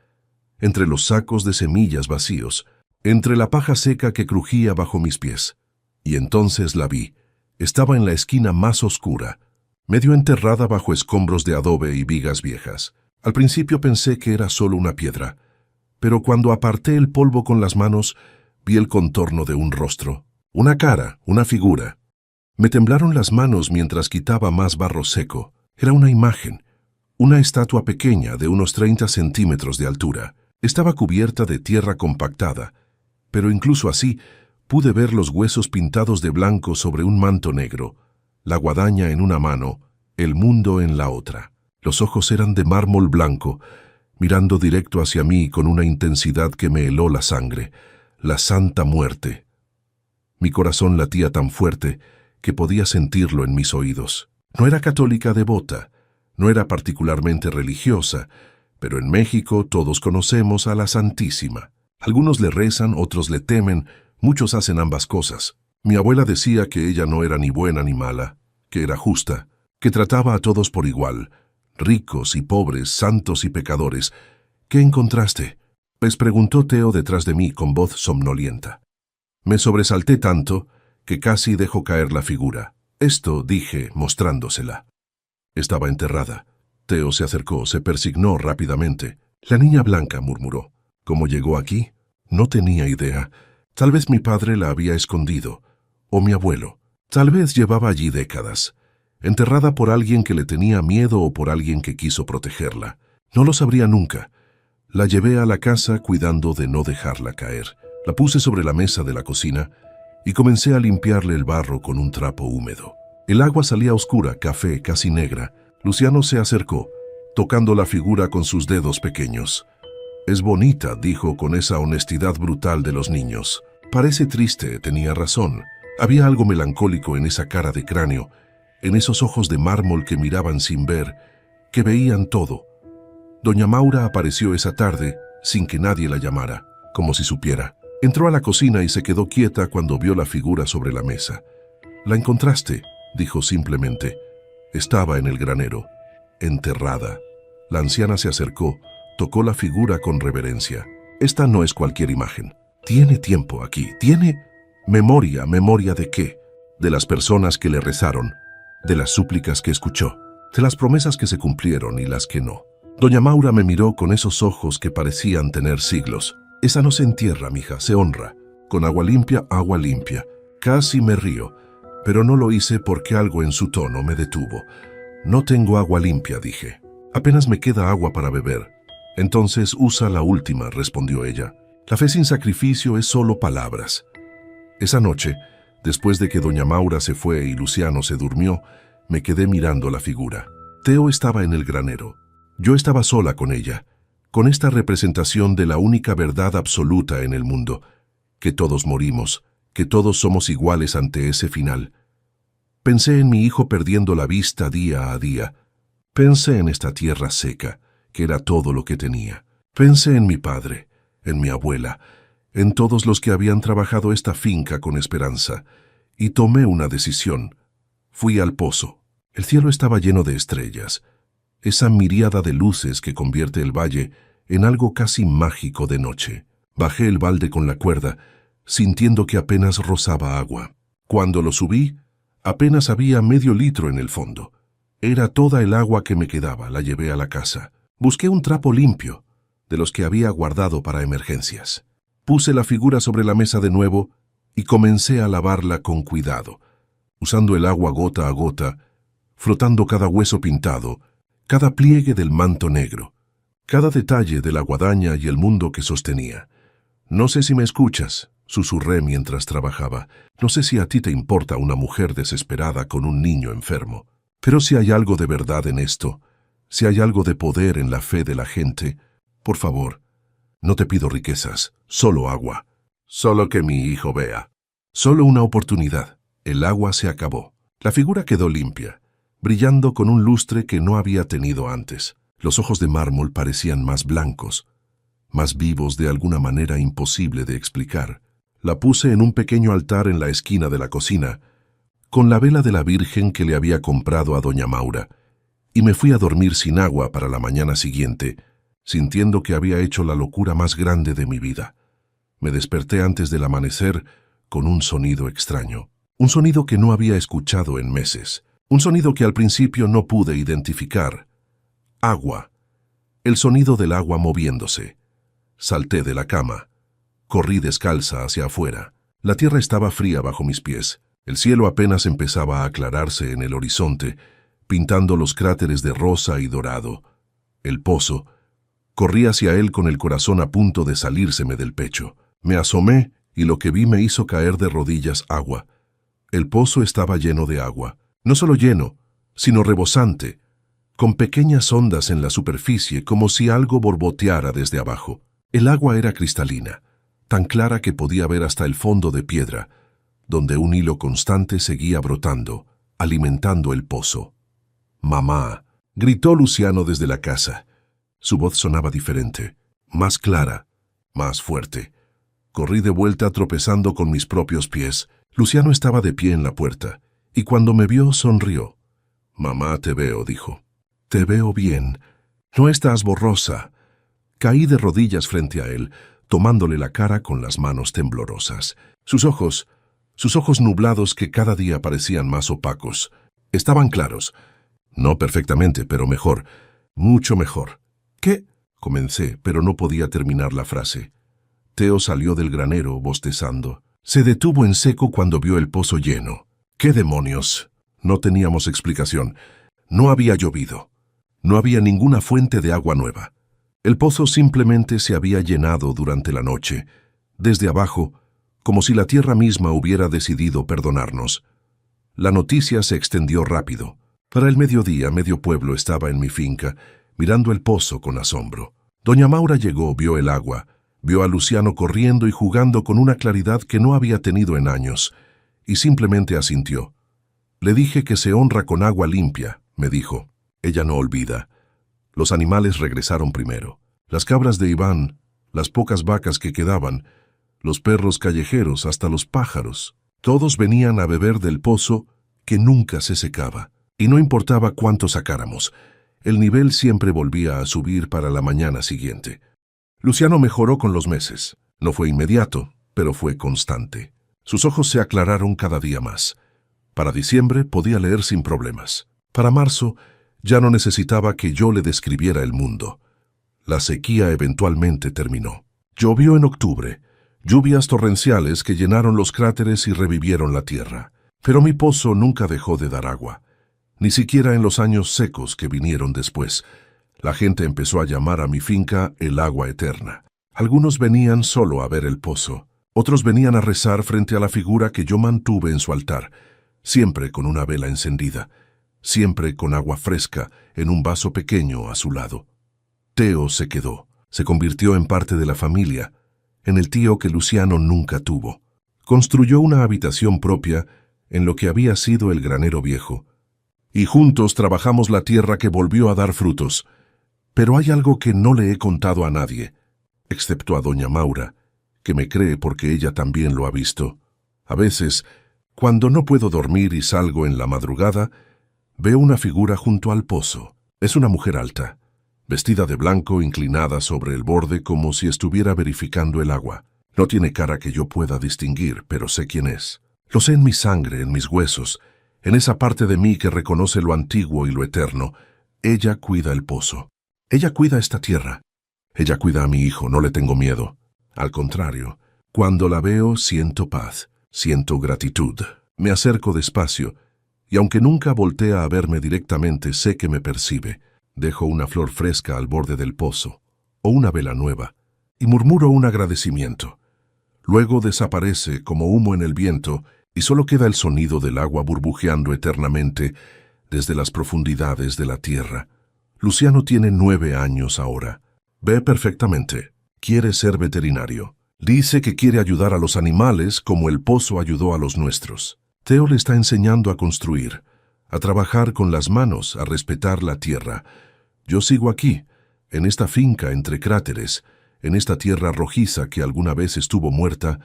entre los sacos de semillas vacíos, entre la paja seca que crujía bajo mis pies. Y entonces la vi. Estaba en la esquina más oscura, medio enterrada bajo escombros de adobe y vigas viejas. Al principio pensé que era solo una piedra, pero cuando aparté el polvo con las manos, vi el contorno de un rostro, una cara, una figura. Me temblaron las manos mientras quitaba más barro seco. Era una imagen, una estatua pequeña de unos 30 centímetros de altura. Estaba cubierta de tierra compactada, pero incluso así pude ver los huesos pintados de blanco sobre un manto negro, la guadaña en una mano, el mundo en la otra. Los ojos eran de mármol blanco, mirando directo hacia mí con una intensidad que me heló la sangre. La Santa Muerte. Mi corazón latía tan fuerte que podía sentirlo en mis oídos. No era católica devota, no era particularmente religiosa, pero en México todos conocemos a la Santísima. Algunos le rezan, otros le temen, muchos hacen ambas cosas. Mi abuela decía que ella no era ni buena ni mala, que era justa, que trataba a todos por igual, ricos y pobres, santos y pecadores. ¿Qué encontraste?, pues preguntó Teo detrás de mí con voz somnolienta. Me sobresalté tanto que casi dejó caer la figura. Esto, dije, mostrándosela. Estaba enterrada. Teo se acercó, se persignó rápidamente. La niña blanca, murmuró. ¿Cómo llegó aquí? No tenía idea. Tal vez mi padre la había escondido, o mi abuelo. Tal vez llevaba allí décadas, enterrada por alguien que le tenía miedo o por alguien que quiso protegerla. No lo sabría nunca. La llevé a la casa cuidando de no dejarla caer. La puse sobre la mesa de la cocina y comencé a limpiarle el barro con un trapo húmedo. El agua salía oscura, café, casi negra. Luciano se acercó, tocando la figura con sus dedos pequeños. Es bonita, dijo con esa honestidad brutal de los niños. Parece triste, tenía razón. Había algo melancólico en esa cara de cráneo, en esos ojos de mármol que miraban sin ver, que veían todo. Doña Maura apareció esa tarde, sin que nadie la llamara, como si supiera. Entró a la cocina y se quedó quieta cuando vio la figura sobre la mesa. «¿La encontraste?», dijo simplemente. Estaba en el granero, enterrada. La anciana se acercó, tocó la figura con reverencia. «Esta no es cualquier imagen. Tiene tiempo aquí, tiene memoria. ¿Memoria de qué? De las personas que le rezaron, de las súplicas que escuchó, de las promesas que se cumplieron y las que no». Doña Maura me miró con esos ojos que parecían tener siglos. «Esa no se entierra, mija, se honra. Con agua limpia, agua limpia». Casi me río, pero no lo hice porque algo en su tono me detuvo. «No tengo agua limpia», dije. «Apenas me queda agua para beber». «Entonces usa la última», respondió ella. «La fe sin sacrificio es solo palabras». Esa noche, después de que doña Maura se fue y Luciano se durmió, me quedé mirando la figura. Teo estaba en el granero. Yo estaba sola con ella, con esta representación de la única verdad absoluta en el mundo, que todos morimos, que todos somos iguales ante ese final. Pensé en mi hijo perdiendo la vista día a día. Pensé en esta tierra seca, que era todo lo que tenía. Pensé en mi padre, en mi abuela, en todos los que habían trabajado esta finca con esperanza, y tomé una decisión. Fui al pozo. El cielo estaba lleno de estrellas, esa miríada de luces que convierte el valle en algo casi mágico de noche. Bajé el balde con la cuerda, sintiendo que apenas rozaba agua. Cuando lo subí, apenas había medio litro en el fondo. Era toda el agua que me quedaba, la llevé a la casa. Busqué un trapo limpio, de los que había guardado para emergencias. Puse la figura sobre la mesa de nuevo y comencé a lavarla con cuidado, usando el agua gota a gota, frotando cada hueso pintado, cada pliegue del manto negro, cada detalle de la guadaña y el mundo que sostenía. «No sé si me escuchas», susurré mientras trabajaba. «No sé si a ti te importa una mujer desesperada con un niño enfermo. Pero si hay algo de verdad en esto, si hay algo de poder en la fe de la gente, por favor, no te pido riquezas, solo agua. Solo que mi hijo vea. Solo una oportunidad». El agua se acabó. La figura quedó limpia, brillando con un lustre que no había tenido antes. Los ojos de mármol parecían más blancos, más vivos de alguna manera imposible de explicar. La puse en un pequeño altar en la esquina de la cocina, con la vela de la Virgen que le había comprado a doña Maura, y me fui a dormir sin agua para la mañana siguiente, sintiendo que había hecho la locura más grande de mi vida. Me desperté antes del amanecer con un sonido extraño, un sonido que no había escuchado en meses, un sonido que al principio no pude identificar. Agua. El sonido del agua moviéndose. Salté de la cama. Corrí descalza hacia afuera. La tierra estaba fría bajo mis pies. El cielo apenas empezaba a aclararse en el horizonte, pintando los cráteres de rosa y dorado. El pozo. Corrí hacia él con el corazón a punto de salírseme del pecho. Me asomé y lo que vi me hizo caer de rodillas agua. El pozo estaba lleno de agua. No solo lleno, sino rebosante, con pequeñas ondas en la superficie como si algo borboteara desde abajo. El agua era cristalina, tan clara que podía ver hasta el fondo de piedra, donde un hilo constante seguía brotando, alimentando el pozo. «Mamá», gritó Luciano desde la casa. Su voz sonaba diferente, más clara, más fuerte. Corrí de vuelta tropezando con mis propios pies. Luciano estaba de pie en la puerta, y cuando me vio sonrió. «Mamá, te veo», dijo. «Te veo bien. No estás borrosa». Caí de rodillas frente a él, tomándole la cara con las manos temblorosas. Sus ojos nublados que cada día parecían más opacos, estaban claros. No perfectamente, pero mejor, mucho mejor. «¿Qué?», comencé, pero no podía terminar la frase. Teo salió del granero bostezando. Se detuvo en seco cuando vio el pozo lleno. «¿Qué demonios?». No teníamos explicación. No había llovido. No había ninguna fuente de agua nueva. El pozo simplemente se había llenado durante la noche, desde abajo, como si la tierra misma hubiera decidido perdonarnos. La noticia se extendió rápido. Para el mediodía, medio pueblo estaba en mi finca, mirando el pozo con asombro. Doña Maura llegó, vio el agua, vio a Luciano corriendo y jugando con una claridad que no había tenido en años, y simplemente asintió. Le dije que se honra con agua limpia, me dijo. Ella no olvida. Los animales regresaron primero. Las cabras de Iván, las pocas vacas que quedaban, los perros callejeros, hasta los pájaros. Todos venían a beber del pozo que nunca se secaba. Y no importaba cuánto sacáramos, el nivel siempre volvía a subir para la mañana siguiente. Luciano mejoró con los meses. No fue inmediato, pero fue constante. Sus ojos se aclararon cada día más. Para diciembre podía leer sin problemas. Para marzo ya no necesitaba que yo le describiera el mundo. La sequía eventualmente terminó. Llovió en octubre, lluvias torrenciales que llenaron los cráteres y revivieron la tierra. Pero mi pozo nunca dejó de dar agua. Ni siquiera en los años secos que vinieron después. La gente empezó a llamar a mi finca el agua eterna. Algunos venían solo a ver el pozo. Otros venían a rezar frente a la figura que yo mantuve en su altar, siempre con una vela encendida, siempre con agua fresca en un vaso pequeño a su lado. Teo se quedó, se convirtió en parte de la familia, en el tío que Luciano nunca tuvo. Construyó una habitación propia en lo que había sido el granero viejo, y juntos trabajamos la tierra que volvió a dar frutos. Pero hay algo que no le he contado a nadie, excepto a doña Maura, que me cree porque ella también lo ha visto. A veces, cuando no puedo dormir y salgo en la madrugada, veo una figura junto al pozo. Es una mujer alta, vestida de blanco, inclinada sobre el borde como si estuviera verificando el agua. No tiene cara que yo pueda distinguir, pero sé quién es. Lo sé en mi sangre, en mis huesos, en esa parte de mí que reconoce lo antiguo y lo eterno. Ella cuida el pozo. Ella cuida esta tierra. Ella cuida a mi hijo, no le tengo miedo. Al contrario, cuando la veo siento paz, siento gratitud. Me acerco despacio, y aunque nunca voltea a verme directamente, sé que me percibe. Dejo una flor fresca al borde del pozo, o una vela nueva, y murmuro un agradecimiento. Luego desaparece como humo en el viento, y solo queda el sonido del agua burbujeando eternamente desde las profundidades de la tierra. Luciano tiene 9 años ahora. Ve perfectamente. Quiere ser veterinario. Dice que quiere ayudar a los animales como el pozo ayudó a los nuestros. Teo le está enseñando a construir, a trabajar con las manos, a respetar la tierra. Yo sigo aquí, en esta finca entre cráteres, en esta tierra rojiza que alguna vez estuvo muerta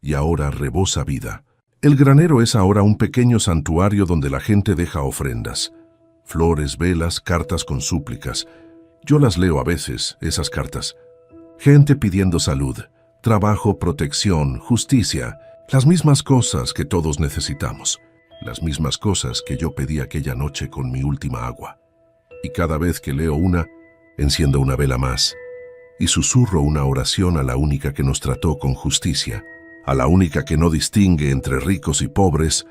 y ahora rebosa vida. El granero es ahora un pequeño santuario donde la gente deja ofrendas. Flores, velas, cartas con súplicas. Yo las leo a veces, esas cartas. Gente pidiendo salud, trabajo, protección, justicia. Las mismas cosas que todos necesitamos. Las mismas cosas que yo pedí aquella noche con mi última agua. Y cada vez que leo una, enciendo una vela más y susurro una oración a la única que nos trató con justicia, a la única que no distingue entre ricos y pobres,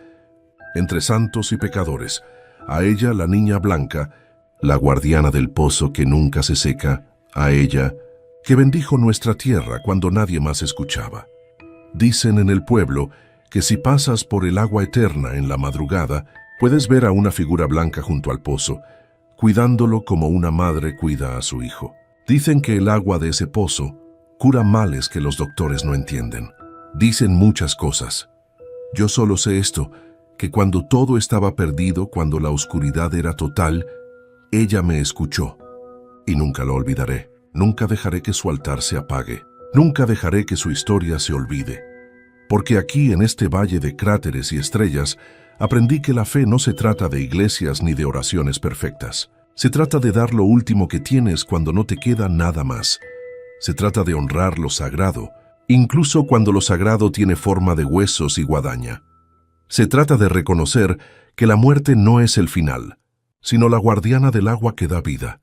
entre santos y pecadores, a ella, la niña blanca, la guardiana del pozo que nunca se seca, a ella, que bendijo nuestra tierra cuando nadie más escuchaba. Dicen en el pueblo que si pasas por el agua eterna en la madrugada, puedes ver a una figura blanca junto al pozo, cuidándolo como una madre cuida a su hijo. Dicen que el agua de ese pozo cura males que los doctores no entienden. Dicen muchas cosas. Yo solo sé esto, que cuando todo estaba perdido, cuando la oscuridad era total, ella me escuchó. Y nunca lo olvidaré. Nunca dejaré que su altar se apague. Nunca dejaré que su historia se olvide. Porque aquí, en este valle de cráteres y estrellas, aprendí que la fe no se trata de iglesias ni de oraciones perfectas. Se trata de dar lo último que tienes cuando no te queda nada más. Se trata de honrar lo sagrado, incluso cuando lo sagrado tiene forma de huesos y guadaña. Se trata de reconocer que la muerte no es el final, sino la guardiana del agua que da vida.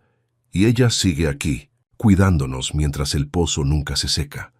Y ella sigue aquí, cuidándonos mientras el pozo nunca se seca.